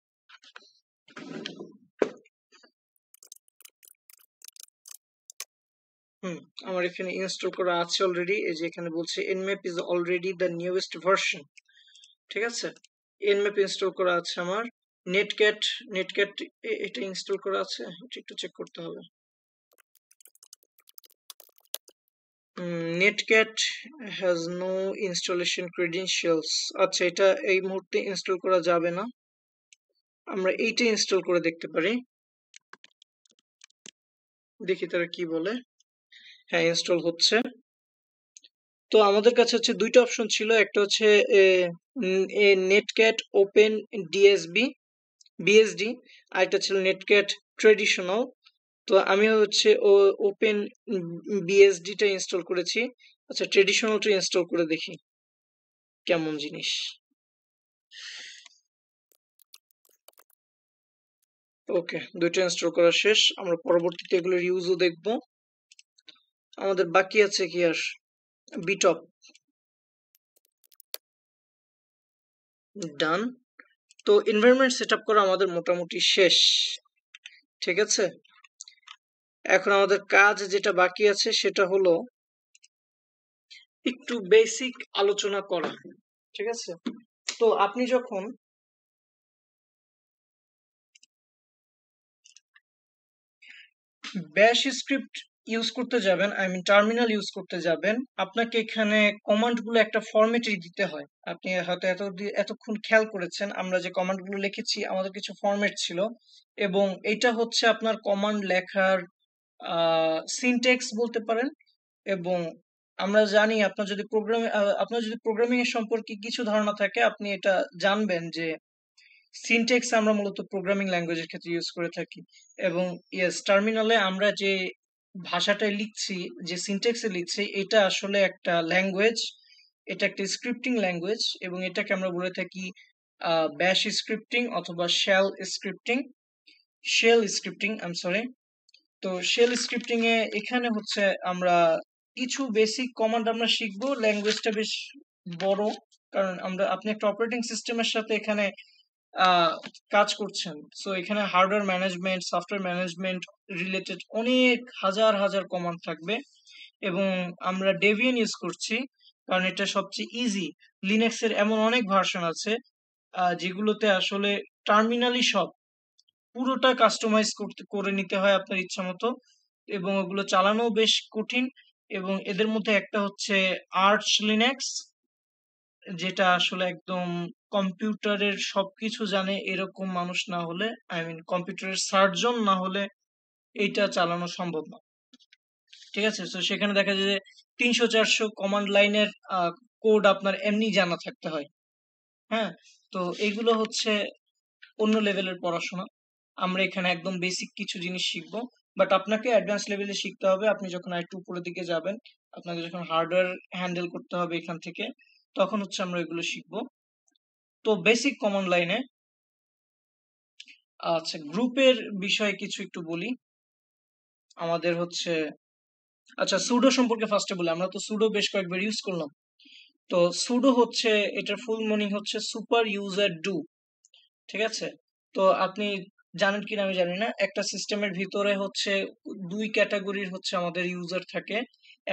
আমার এখানে ইনস্টল করা আছে অলরেডি, এই যে এখানে বলছে nmap is already the newest version। ঠিক আছে, nmap ইনস্টল করা আছে আমার। নেটক্যাট এটা ইনস্টল করা আছে, এটা একটু চেক করতে হবে। নেটক্যাট হ্যাজ নো ইনস্টলেশন ক্রেডেনশিয়ালস। আচ্ছা, এটা এই মুহূর্তে ইনস্টল করা যাবে না, আমরা এইটা ইনস্টল করে দেখতে পারি, দেখি তারা কি বলে। হ্যাঁ, ইনস্টল হচ্ছে। তো আমাদের কাছে হচ্ছে দুইটা অপশন ছিল, একটা হচ্ছে নেটক্যাট ওপেন বিএসডি, আর একটা ছিল নেটক্যাট ট্রেডিশনাল। তো আমি হচ্ছে ওপেন বিএসডিটা ইনস্টল করেছি। আচ্ছা, ট্রেডিশনালটা ইনস্টল করে দেখি কেমন জিনিস। ওকে, দুইটা ইনস্টল করা শেষ। আমরা পরবর্তীতে এগুলোর ইউজও দেখব। আমাদের বাকি আছে কি আর বিটপ। ডান। তো এনভায়রনমেন্ট সেটআপ করা আমাদের মোটামুটি শেষ। ঠিক আছে, এখন আমাদের কাজ যেটা বাকি আছে সেটা হলো একটু বেসিক আলোচনা করা। ঠিক আছে, তো আপনি যখন ব্যাশ স্ক্রিপ্ট ইউজ করতে যাবেন, আই মিন টার্মিনাল ইউজ করতে যাবেন, আপনাকে এখানে কমান্ডগুলো একটা ফরম্যাটে দিতে হয়। আপনি হয়তো এতক্ষণ খেয়াল করেছেন আমরা যে কমান্ডগুলো লিখেছি আমাদের কিছু ফরম্যাট ছিল, এবং এটা হচ্ছে আপনার কমান্ড লেখার সিনট্যাক্স বলতে পারেন। এবং আমরা জানি আপনার যদি প্রোগ্রামিং এর সম্পর্কে কিছু ধারণা থাকে, আপনি এটা জানবেন যে সিনট্যাক্স আমরা মূলত প্রোগ্রামিং ল্যাঙ্গুয়েজের ক্ষেত্রে ইউজ করে থাকি। এবং ইয়েস, টার্মিনালে আমরা যে ভাষাটায় লিখছি, যে সিনট্যাক্সে লিখছি, এটা আসলে একটা ল্যাঙ্গুয়েজ, এটা একটা স্ক্রিপ্টিং ল্যাঙ্গুয়েজ, এবং এটাকে আমরা বলে থাকি ব্যাশ স্ক্রিপ্টিং অথবা shell scripting, I am sorry. তো শেল স্ক্রিপ্টিং এ এখানে হচ্ছে আমরা কিছু বেসিক কমান্ড আমরা শিখবো। ল্যাঙ্গুয়েজটা বেশ বড়, কারণ আপনি একটা অপারেটিং সিস্টেমের সাথে এখানে কাজ করছেন। সো এখানে hardware management, software management related অনেক হাজার হাজার কমান্ড থাকবে। এবং আমরা ডেবিয়ান ইউজ করছি কারণ এটা সবচেয়ে ইজি। লিনাক্সের এমন অনেক ভার্সন আছে যেগুলোতে আসলে টার্মিনালি সব পুরোটা কাস্টমাইজ করে নিতে হয় আপনার ইচ্ছা মতো, এবং ওগুলো চালানো বেশ কঠিন। এবং এদের মধ্যে একটা হচ্ছে আর্চ লিনাক্স, যেটা আসলে একদম কম্পিউটারের সবকিছু জানে এরকম মানুষ না হলে, আই মিন কম্পিউটারের সার্জন না হলে এইটা চালানো সম্ভব না। ঠিক আছে, তো সেখানে দেখা যায় যে 300-400 কমান্ড লাইনের কোড আপনার এমনি জানা থাকতে হয়। হ্যাঁ, তো এইগুলো হচ্ছে অন্য লেভেলের পড়াশোনা। আমরা এখানে একদম বেসিক কিছু জিনিস শিখবো, বাট আপনাকে অ্যাডভান্স লেভেলে শিখতে হবে। আপনি যখন আরেকটু উপরের দিকে যাবেন, আপনাকে যখন হার্ডওয়্যার হ্যান্ডেল করতে হবে এখান থেকে, তখন হচ্ছে আমরা এগুলো শিখবো। তো বেসিক কমান্ড লাইনে আচ্ছা গ্রুপের বিষয়ে কিছু একটু বলি। আমাদের হচ্ছে আচ্ছা সুডো সম্পর্কে ফার্স্টে বলি, আমরা তো সুডো বেশ কয়েকবার ইউজ করলাম। তো সুডো হচ্ছে এটার ফুল মিনিং হচ্ছে সুপার ইউজার ডু, ঠিক আছে? তো আপনি জানেন কিনা আমি জানি না, একটা সিস্টেমের ভিতরে হচ্ছে দুই ক্যাটাগরির হচ্ছে আমাদের ইউজার থাকে।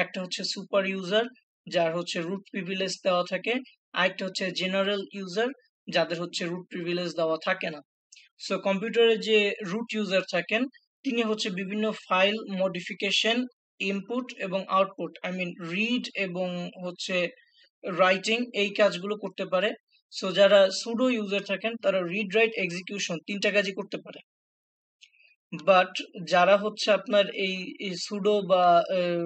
একটা হচ্ছে সুপার ইউজার যার হচ্ছে রুট প্রিভিলেজ দেওয়া থাকে, আরেকটা হচ্ছে জেনারেল ইউজার যাদের হচ্ছে রুট প্রিভিলেজ দেওয়া থাকে না। সো কম্পিউটারে যে রুট ইউজার থাকেন তিনি হচ্ছে বিভিন্ন ফাইল মডিফিকেশন, ইনপুট এবং আউটপুট, আই মিন রিড এবং হচ্ছে রাইটিং, এই কাজগুলো করতে পারে। সো যারা সুডো ইউজার থাকেন তারা রিড রাইট এক্সিকিউশন তিনটা কাজই করতে পারে। বাট যারা হচ্ছে আপনার এই সুডো বা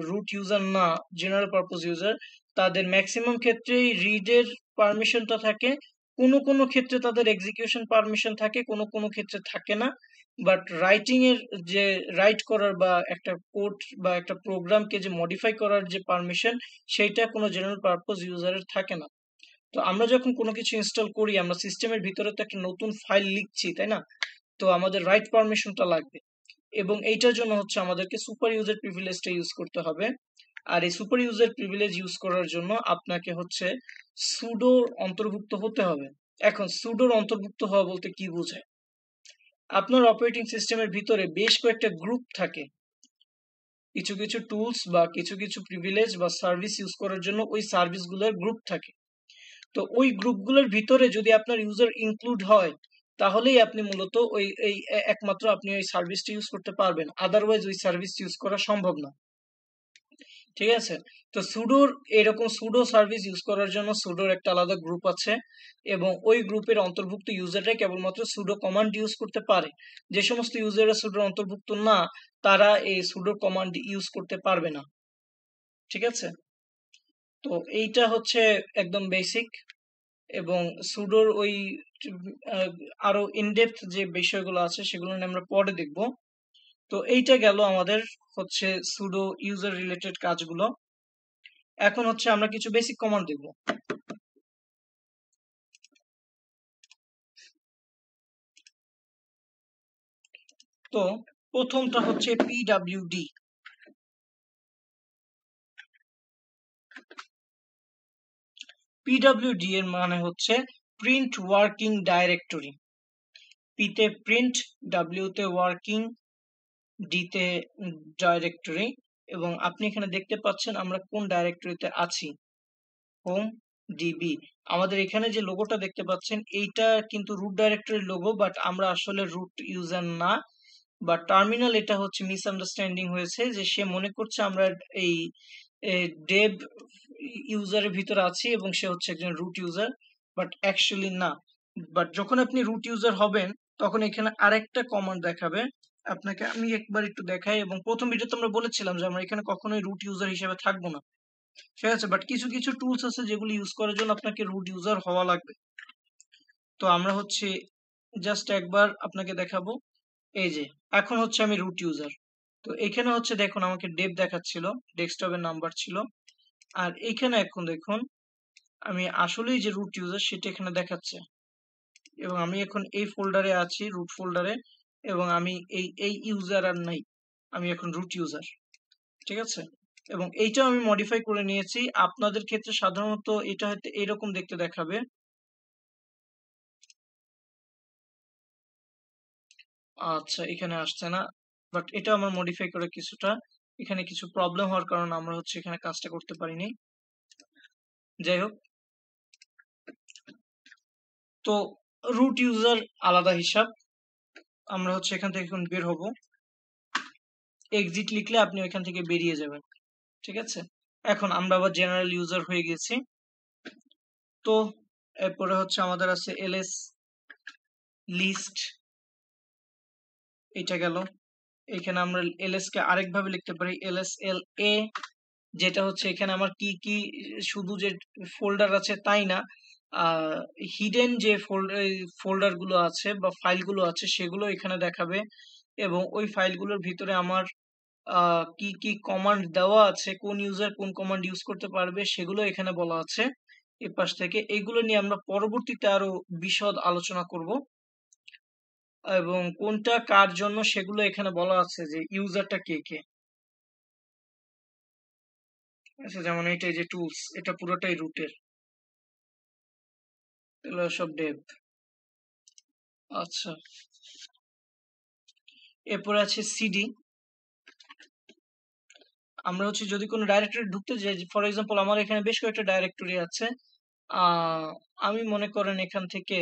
রুট ইউজার না, জেনারেল পারপোজ ইউজার, তাদের ম্যাক্সিমাম ক্ষেত্রেই রিডের পারমিশনটা থাকে, কোনো কোনো ক্ষেত্রে তাদের এক্সিকিউশন পারমিশন থাকে, কোনো কোনো ক্ষেত্রে থাকে না। বাট রাইটিং এর যে রাইট করার বা একটা কোড বা একটা প্রোগ্রামকে যে মডিফাই করার যে পারমিশন, সেইটা কোনো জেনারেল পারপোজ ইউজারের থাকে না। তো আমরা যখন কোনো কিছু ইনস্টল করি, আমরা সিস্টেমের ভিতরে তো একটা নতুন ফাইল লিখছি, তাই না? তো আমাদের রাইট পারমিশনটা লাগবে, এবং এইটার জন্য হচ্ছে আমাদেরকে সুপার ইউজার প্রিভিলেজটা ইউজ করতে হবে। আর এই সুপার ইউজার প্রিভিলেজ ইউজ করার জন্য আপনাকে হচ্ছে সুডোর অন্তর্ভুক্ত হতে হবে। এখন সুডোর অন্তর্ভুক্ত হওয়া বলতে কি বোঝায়? আপনার অপারেটিং সিস্টেমের ভিতরে বেশ কয়েকটা গ্রুপ থাকে, কিছু কিছু টুলস বা কিছু কিছু প্রিভিলেজ বা সার্ভিস ইউজ করার জন্য ওই সার্ভিসগুলোর গ্রুপ থাকে। তো ওই গ্রুপগুলোর ভিতরে যদি আপনার ইউজার ইনক্লুড হয়, তাহলেই আপনি মূলত একমাত্র আপনি ওই সার্ভিসটা ইউজ করতে পারবেন, আদারওয়াইজ ওই সার্ভিস ইউজ করা সম্ভব না, ঠিক আছে? তো সুডোর এরকম সুডো সার্ভিস ইউজ করার জন্য সুডোর একটা আলাদা গ্রুপ আছে, এবং ওই গ্রুপের অন্তর্ভুক্ত ইউজাররাই কেবলমাত্র সুডো কমান্ড ইউজ করতে পারে। যে সমস্ত ইউজাররা সুডোর অন্তর্ভুক্ত না, তারা এই সুডো কমান্ড ইউজ করতে পারবে না, ঠিক আছে? তো এইটা হচ্ছে একদম বেসিক, এবং সুডোর ওই আহ, আরো ইনডেপথ যে বিষয়গুলো আছে সেগুলো নিয়ে আমরা পরে দেখব। তো এইটা গেল আমাদের হচ্ছে সুডো ইউজার রিলেটেড কাজগুলো। এখন হচ্ছে আমরা কিছু বেসিক কমান্ড দেখব। তো প্রথমটা হচ্ছে পিডব্লিউডি। পিডব্লিউডি এর মানে হচ্ছে প্রিন্ট ওয়ার্কিং ডাইরেক্টরি। পিতে প্রিন্ট, ডাব্লিউতে ওয়ার্কিং, ডিতে ডাইরেক্টরি, এবং আপনি এখানে দেখতে পাচ্ছেন আমরা কোন ডাইরেক্টরিতে আছি, হোম ডিবি। আমাদের এখানে যে লোগোটা দেখতে পাচ্ছেন এইটা কিন্তু রুট ডাইরেক্টরির লোগো, বাট আমরা আসলে রুট ইউজার না, বা টার্মিনাল এটা হচ্ছে মিসআন্ডারস্ট্যান্ডিং হয়েছে, যে সে মনে করছে আমরা এই ডেভ ইউজারের ভিতরে আছি এবং সে হচ্ছে একজন রুট ইউজার, বাট অ্যাকচুয়ালি না। বাট যখন আপনি রুট ইউজার হবেন তখন এখানে আরেকটা কমান্ড দেখাবে আপনাকে, আমি একবার একটু দেখাই। এবং প্রথম ভিডিওতে আমরা বলেছিলাম যে আমরা এখানে কখনোই রুট ইউজার হিসেবে থাকবো না, ঠিক আছে? বাট কিছু কিছু টুলস আছে যেগুলো ইউজ করার জন্য আপনাকে রুট ইউজার হওয়া লাগবে। তো আমরা হচ্ছে জাস্ট একবার আপনাকে দেখাবো। এই যে এখন হচ্ছে আমি রুট ইউজার। তো এখানে হচ্ছে দেখুন আমাকে ডেভ দেখাচ্ছিল, ডেস্কটপের নাম্বার ছিল, আর এখানে এখন দেখুন আমি আসলেই যে রুট ইউজার সেটা এখানে দেখাচ্ছে, এবং আমি এখন এই ফোল্ডারে আছি, রুট ফোল্ডারে, এবং আমি এই ইউজার আর নাই, আমি এখন রুট ইউজার, ঠিক আছে? এবং এইটাও আমি মডিফাই করে নিয়েছি। আপনাদের ক্ষেত্রে সাধারণত এটা হয়তো এরকম দেখতে দেখাবে। আচ্ছা এখানে আসছে না, বাট এটা আমার মডিফাই করে কিছুটা, এখানে কিছু প্রবলেম হওয়ার কারণে আমরা হচ্ছে এখানে কাজটা করতে পারিনি। যাই হোক, তো রুট ইউজার আলাদা হিসাব। আমরা হচ্ছে এখান থেকে এখন বের হব, এক্সিট লিখলে আপনি ওইখান থেকে বেরিয়ে যাবেন, ঠিক আছে? এখন আমরা আবার জেনারেল ইউজার হয়ে গেছি। তো এরপরে হচ্ছে আমাদের আছে এলএস লিস্ট, এটা গেল। এখানে আমরা এলএস কে আরেকভাবে লিখতে পারি এলএস এল এ, যেটা হচ্ছে এখানে আমার কি কি শুধু যে ফোল্ডার আছে তাই না, হিডেন যে ফোল্ডার গুলো আছে বা ফাইল গুলো আছে সেগুলো এখানে দেখাবে, এবং ওই ফাইলগুলোর ভিতরে আমার কি কি কমান্ড দেওয়া আছে, কোন ইউজার কোন কমান্ড ইউজ করতে পারবে সেগুলো এখানে বলা আছে। এই পাশ থেকে এইগুলো নিয়ে আমরা পরবর্তীতে আরো বিশদ আলোচনা করব, এবং কোনটা কার জন্য সেগুলো এখানে বলা আছে যে ইউজারটা কে কে। আচ্ছা, যেমন এটা যে টুলস, এটা পুরোটাই রুটের, এগুলো সব ডেভ। আচ্ছা, এরপরে আছে সিডি। আমরা হচ্ছে যদি কোনো ডাইরেক্টরি ঢুকতে যাই, ফর এক্সাম্পল আমার এখানে বেশ কয়েকটা ডাইরেক্টরি আছে, আহ আমি মনে করেন এখান থেকে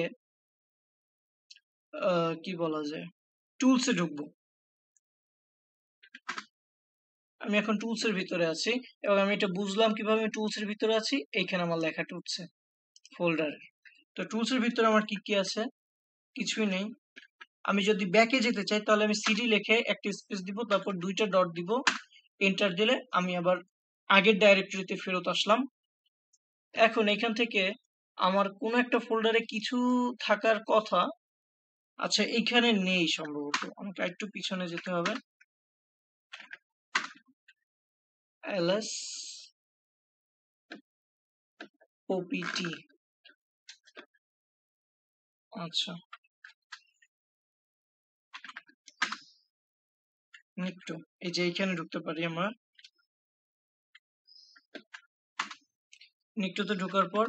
কি বলা যায়, টুলসে ঢুকবো। আমি এখন টুলস এর ভিতরে আছি, এবং আমি এটা বুঝলাম কিভাবে আমি টুলস এর ভিতরে আছি, এইখানে আমার লেখাটা উঠছে ফোল্ডার। তো টুলস এর ভিতরে আমার কি কি আছে, কিছুই নেই। আমি যদি ব্যাকে যেতে চাই তাহলে আমি সিডি লিখে একটা স্পেস দিব, তারপর দুইটা ডট দিব, এন্টার দিলে আমি আবার আগের ডাইরেক্টরিতে ফেরত আসলাম। এখন এখান থেকে আমার কোন একটা ফোল্ডারে কিছু থাকার কথা, আচ্ছা এইখানে নেই সম্ভবত, আমাকে একটু পিছনে যেতে হবে। ls opt, আচ্ছা একটু, এই যে এইখানে ঢুকতে পারি আমরা। নিকটোতে ঢোকার পর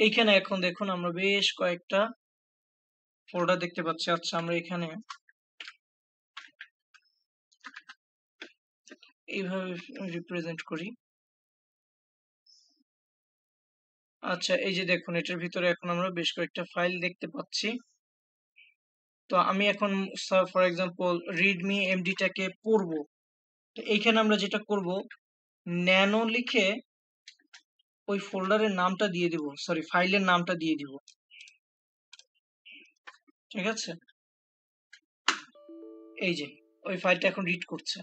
এইখানে এখন দেখুন আমরা বেশ কয়েকটা ফোল্ডার দেখতে পাচ্ছি। আচ্ছা আমরা এখানে এইভাবে রিপ্রেজেন্ট করি। আচ্ছা এই যে দেখুন, এটার ভিতরে এখন আমরা বেশ কয়েকটা ফাইল দেখতে পাচ্ছি। তো আমি এখন ফর এক্সাম্পল রিডমি এমডিটাকে পড়বো, তো এইখানে আমরা যেটা করব, ন্যানো লিখে ওই ফোল্ডারের নামটা দিয়ে দিব, সরি ফাইলের নামটা দিয়ে দিব, ঠিক আছে। এই যে ওই ফাইলটা এখন রিড করছে।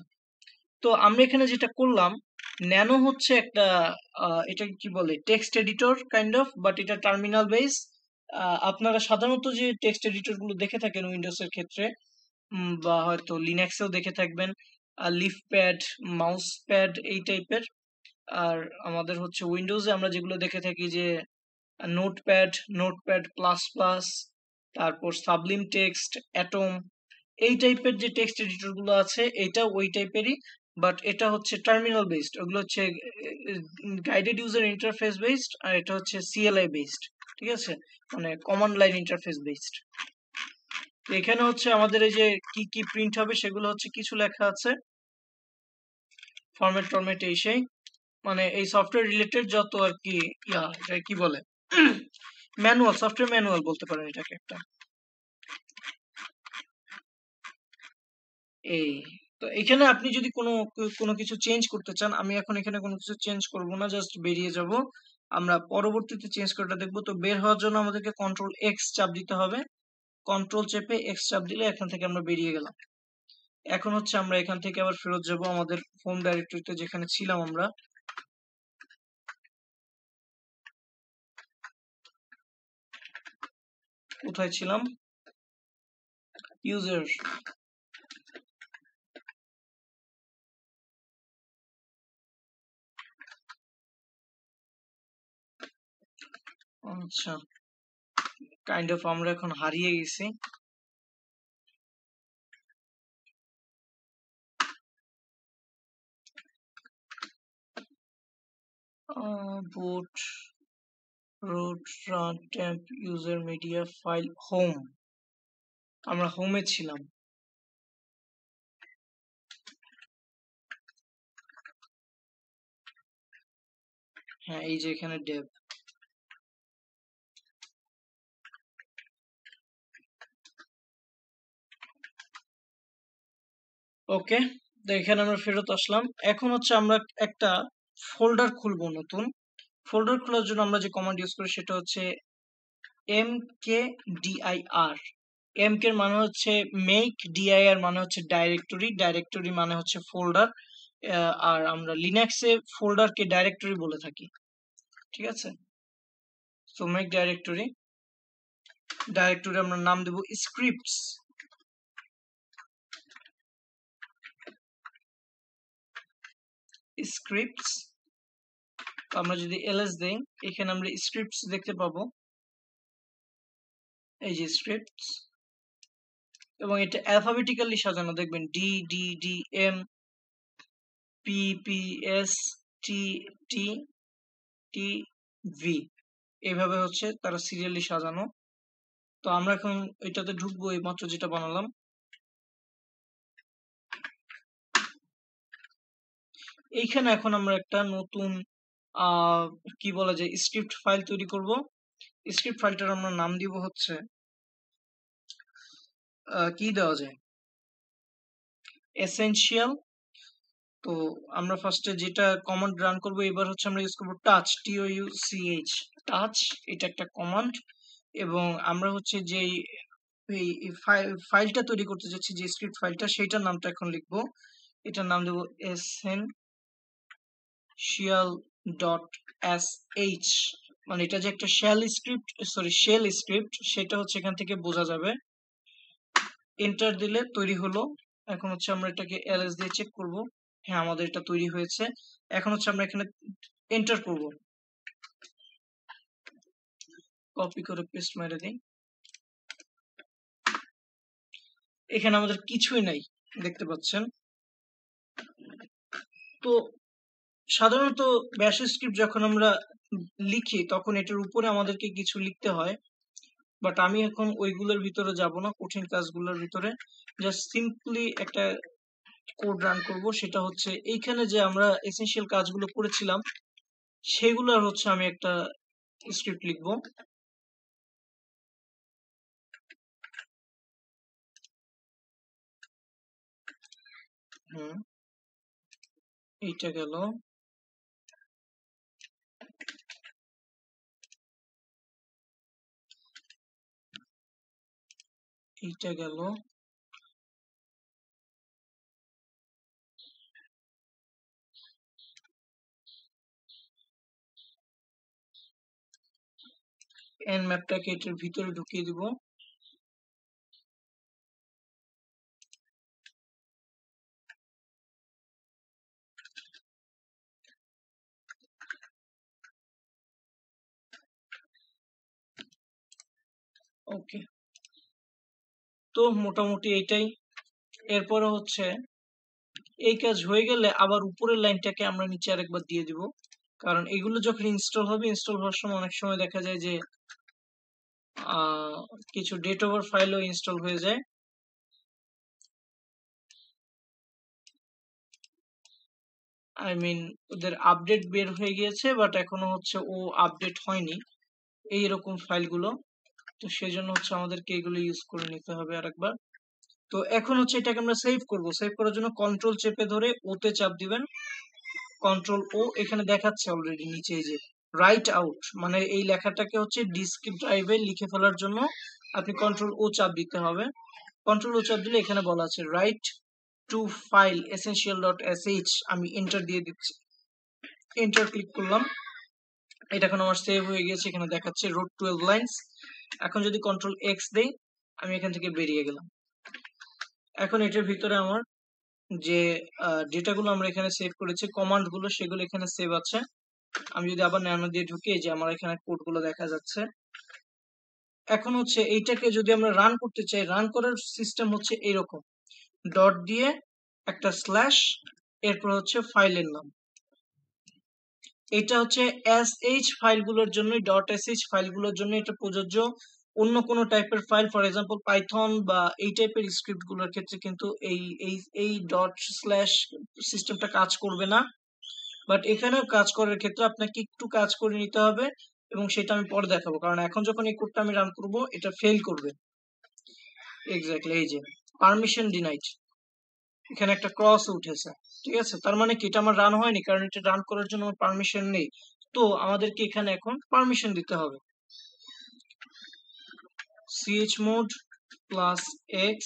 তো আমরা এখানে যেটা করলাম, ন্যানো হচ্ছে একটা এটা কি বলে, text editor kind of, but এটা টার্মিনাল বেস। আপনারা সাধারণত যে টেক্সট এডিটর গুলো দেখে থাকেন উইন্ডোজ এর ক্ষেত্রে, বা হয়তো লিনাক্সেও দেখে থাকবেন, লিফ প্যাড, মাউস প্যাড এই টাইপের। আর আমাদের হচ্ছে উইন্ডোজে আমরা যেগুলো দেখে থাকি যে নোটপ্যাড, নোটপ্যাড প্লাস প্লাস, তারপর সাবলিম টেক্সট, অ্যাটম, এই টাইপের যে টেক্সট এডিটর গুলো আছে এটা ওই টাইপেরই, বাট এটা হচ্ছে টার্মিনাল বেসড, ওগুলো হচ্ছে গাইডেড ইউজার ইন্টারফেস বেসড, আর এটা হচ্ছে সিএলআই বেসড, ঠিক আছে, মানে কমান্ড লাইন ইন্টারফেস বেসড। তো এখানে হচ্ছে আমাদের এই যে কি কি প্রিন্ট হবে সেগুলো হচ্ছে কিছু লেখা আছে, ফরম্যাট টরম্যাট এই সেই, মানে এই সফটওয়্যার রিলেটেড যত আর কি, এটা কি বলে, ম্যানুয়াল, সফটওয়্যার ম্যানুয়াল বলতে পারেন এটাকে একটা। এই, তো এখানে আপনি যদি কোনো কোনো কিছু চেঞ্জ করতে চান, আমি এখন এখানে কোনো কিছু চেঞ্জ করব না, জাস্ট বেরিয়ে যাব। আমরা পরবর্তীতে চেঞ্জ করাটা দেখবো। তো বের হওয়ার জন্য আমাদেরকে কন্ট্রোল এক্স চাপ দিতে হবে, কন্ট্রোল চেপে এক্স চাপ দিলে এখান থেকে আমরা বেরিয়ে গেলাম। এখন হচ্ছে আমরা এখান থেকে আবার ফেরত যাব আমাদের হোম ডাইরেক্টরিতে যেখানে ছিলাম আমরা। কোথায় ছিলাম, ইউজার, আচ্ছা কাইন্ড অফ আমরা এখন হারিয়ে গেছি। Boot, root, run, temp, user, media, file, home, আমরা হোমে ছিলাম। হ্যাঁ এই যে এখানে ডেভ। ওকে, তো এখানে আমরা ফেরত আসলাম। এখন হচ্ছে আমরা একটা ফোল্ডার খুলবো নতুন। ফোল্ডার খোলার জন্য আমরা যে কমান্ড ইউজ করি সেটা হচ্ছে mkdir। mk এর মানে হচ্ছে মেক, dir মানে হচ্ছে ডাইরেক্টরি, ডাইরেক্টরি মানে হচ্ছে ফোল্ডার। আর আমরা লিনাক্সে ফোল্ডারকে ডাইরেক্টরি বলে থাকি, ঠিক আছে। সো মেক ডাইরেক্টরি, ডাইরেক্টরি আমরা নাম দেব স্ক্রিপ্টস, স্ক্রিপ্টস, আমরা যদি ls দেই এখানে আমরা স্ক্রিপ্টস দেখতে পাবো, এই যে স্ক্রিপ্টস, এবং এটা অ্যালফাবেটিক্যালি সাজানো, দেখবেন D D D M P P S T T T V, এইভাবে হচ্ছে তারা সিরিয়ালি সাজানো। তো আমরা এখন এটাতে ঢুকবো, এই মাত্র যেটা বানালাম। এইখানে এখন আমরা একটা নতুন কি বলা যায় স্ক্রিপ্ট ফাইল তৈরি করব। স্ক্রিপ্ট ফাইলটার আমরা নাম দিব হচ্ছে কি দেওয়া যায়, এসেনশিয়াল। তো আমরা ফার্স্টে যেটা কমান্ড রান করব এবার হচ্ছে আমরা ইউজ করব টাচ, TOUCH, টাচ। এটা একটা কমান্ড, এবং আমরা হচ্ছে যে এই ফাইলটা তৈরি করতে যাচ্ছি, যে স্ক্রিপ্ট ফাইলটা, সেইটার নামটা এখন লিখবো। এটার নাম দেব essential.sh, মানে এটা যে একটা শেল স্ক্রিপ্ট, সেটা হচ্ছে এখান থেকে বোঝা যাবে। এন্টার দিলে তৈরি হলো। এখন হচ্ছে আমরা এটাকে ls দিয়ে চেক করব, হ্যাঁ আমাদের এটা তৈরি হয়েছে। এখন হচ্ছে আমরা এখানে এন্টার করব, কপি করে পেস্ট মেরে দিই। এখানে আমাদের কিছুই নাই, দেখতে পাচ্ছেন। তো সাধারণত ব্যাশ স্ক্রিপ্ট যখন আমরা লিখি তখন এটার উপরে আমাদেরকে কিছু লিখতে হয়, বাট আমি এখন ওইগুলোর ভিতরে যাব না, কঠিন কাজগুলোর ভিতরে। জাস্ট সিম্পলি একটা কোড রান করব, সেটা হচ্ছে এইখানে যে আমরা এসেনশিয়াল কাজগুলো করেছিলাম সেগুলোর হচ্ছে আমি একটা স্ক্রিপ্ট লিখব। এইটা গেল, এইটা গেল, এন ম্যাপটাকে এটার ভিতরে ঢুকিয়ে দিব। ওকে, তো মোটামুটি এইটাই। এরপরে হচ্ছে এই কাজ হয়ে গেলে আবার উপরের লাইনটাকে আমরা নিচে আরেকবার দিয়ে দিব, কারণ এগুলো যখন ইনস্টল হবে, ইনস্টল হওয়ার সময় অনেক সময় দেখা যায় যে কিছু ডেট ওভার ফাইলও ইনস্টল হয়ে যায়। আই মিন ওদের আপডেট বের হয়ে গিয়েছে, বাট এখনো হচ্ছে ও আপডেট হয়নি, এইরকম ফাইলগুলো। তো সেজন্য হচ্ছে আমাদেরকে এগুলো ইউজ করে নিতে হবে আরেকবার। তো এখন হচ্ছে এটাকে আমরা সেভ করব। সেভ করার জন্য কন্ট্রোল চেপে ধরে ওতে চাপ দিবেন, কন্ট্রোল ও। এখানে দেখাচ্ছে অলরেডি নিচে এই যে রাইট আউট, মানে এই লেখাটাকে হচ্ছে ডিস্ক ড্রাইভে লিখে ফেলার জন্য আপনি কন্ট্রোল ও চাপ দিতে হবে। কন্ট্রোল ও চাপ দিলে এখানে বলা আছে রাইট টু ফাইল essential.sh। আমি এন্টার দিয়ে দিচ্ছি, এন্টার ক্লিক করলাম। এটা এখন আমার সেভ হয়ে গেছে, এখানে দেখাচ্ছে রোড 12 লাইন্স। এখন যদি কন্ট্রোল এক্স দেই, আমি এখান থেকে বেরিয়ে গেলাম। এখন এটার ভিতরে আমার যে ডেটাগুলো আমরা এখানে সেভ করেছি, কমান্ড গুলো, সেগুলো এখানে সেভ আছে। আমি যদি আবার ন্যানো দিয়ে ঢুকি, যে আমার এখানে কোডগুলো দেখা যাচ্ছে। এখন হচ্ছে এইটাকে যদি আমরা রান করতে চাই, রান করার সিস্টেম হচ্ছে এইরকম, ডট দিয়ে একটা স্ল্যাশ, এরপর হচ্ছে ফাইলের নাম। এটা হচ্ছে এসএইচ ফাইলগুলোর জন্য, ডট এসএইচ ফাইলগুলোর জন্য এটা প্রযোজ্য। অন্য কোনো টাইপের ফাইল, ফর এক্সাম্পল পাইথন বা এই টাইপের স্ক্রিপ্ট গুলোর ক্ষেত্রে কিন্তু এই এই এই ডট স্ল্যাশ সিস্টেমটা কাজ করবে না। বাট এখানেও কাজ করার ক্ষেত্রে আপনাকে একটু কাজ করে নিতে হবে, এবং সেটা আমি পরে দেখাবো, কারণ এখন যখন এই কোডটা আমি রান করব এটা ফেল করবে। এক্স্যাক্টলি, এই যে পারমিশন ডিনাইড, এখানে একটা ক্রস উঠেছে। ঠিক আছে, তার মানে কি এটা আমার রান হয়নি, কারণ এটা রান করার জন্য আমার পারমিশন নেই। তো আমাদেরকে এখানে এখন পারমিশন দিতে হবে। chmod +x,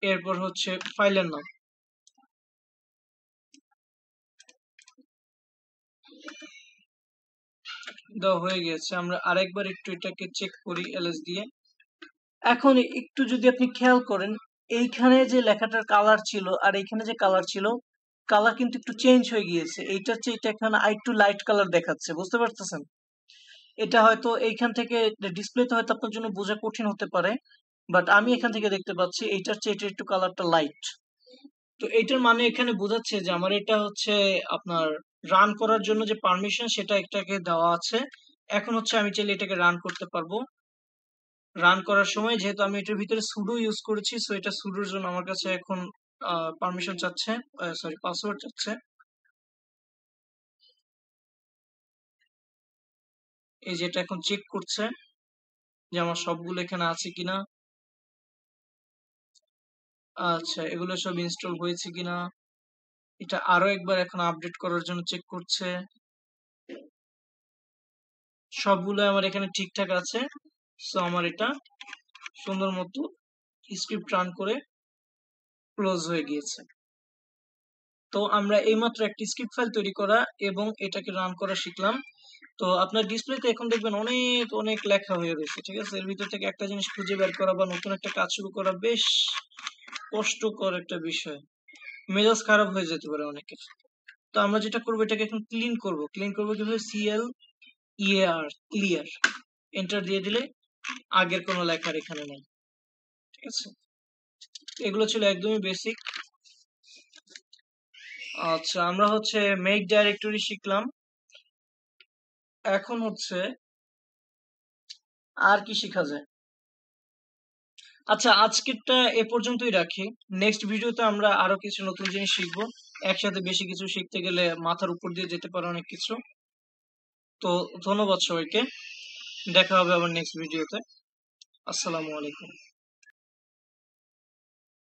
এরপর হচ্ছে ফাইলের নাম। দেওয়া হয়ে গেছে। আমরা আরেকবার একটু এটাকে চেক করি ls দিয়ে। এখন একটু যদি আপনি খেয়াল করেন, এইখানে যে লেখাটার কালার ছিল আর এইখানে যে কালার ছিল, কালার কিন্তু একটু চেঞ্জ হয়ে গিয়েছে, এইটার চেয়ে এটা এখানে আরেকটু লাইট কালার দেখাচ্ছে, বুঝতে পারতেছেন? এটা হয়তো এইখান থেকে ডিসপ্লেতে হয়তো আপনার জন্য বোঝা কঠিন হতে পারে, বাট আমি এখান থেকে দেখতে পাচ্ছি এইটার চেয়ে এটা একটু কালারটা লাইট। তো এইটার মানে এখানে বোঝাচ্ছে যে আমার এটা হচ্ছে আপনার রান করার জন্য যে পারমিশন সেটা এটাকে দেওয়া আছে। এখন হচ্ছে আমি চাইলে এটাকে রান করতে পারবো। রান করার সময় যেহেতু আমি এটার ভিতরে সুডো ইউজ করেছি, সো এটা সুডোর জন্য আমার কাছে এখন পারমিশন চাচ্ছে, সরি পাসওয়ার্ড চাচ্ছে। এই যে এটা এখন চেক করছে যে আমার সবগুলো এখানে আছে কিনা। আচ্ছা, এগুলো সব ইনস্টল হয়েছে কিনা এটা আরো একবার এখন আপডেট করার জন্য চেক করছে। সবগুলো আমার এখানে ঠিকঠাক আছে, সো আমার এটা সুন্দর মতো স্ক্রিপ্ট রান করে ক্লোজ হয়ে গিয়েছে। তো আমরা এইমাত্র একটা স্ক্রিপ্ট ফাইল তৈরি করা এবং এটাকে রান করা শিখলাম। তো আপনার ডিসপ্লেতে এখন দেখবেন অনেক অনেক লেখা হয়ে রয়েছে, ঠিক আছে? এর ভিতর থেকে একটা জিনিস খুঁজে বের করা বা নতুন একটা কাজ শুরু করা বেশ কষ্টকর একটা বিষয়, মেজাজ খারাপ হয়ে যেতে পারে অনেকের। তো আমরা যেটা করবো এটাকে এখন ক্লিন করবো কিভাবে, ক্লিয়ার, এন্টার দিয়ে দিলে আগের কোনো লেখার এখানে নেই, ঠিক আছে? এগুলো ছিল একদমই বেসিক। আচ্ছা, আমরা হচ্ছে মেক ডাইরেক্টরি শিখলাম। এখন হচ্ছে আর কি শেখা যায়? আচ্ছা, আজকেরটা এ পর্যন্তই রাখি। নেক্সট ভিডিওতে আমরা আরো কিছু নতুন জিনিস শিখবো। একসাথে বেশি কিছু শিখতে গেলে মাথার উপর দিয়ে যেতে পারে অনেক কিছু। তো ধন্যবাদ সবাইকে, দেখা হবে আবার নেক্সট ভিডিওতে। আসসালামু আলাইকুম।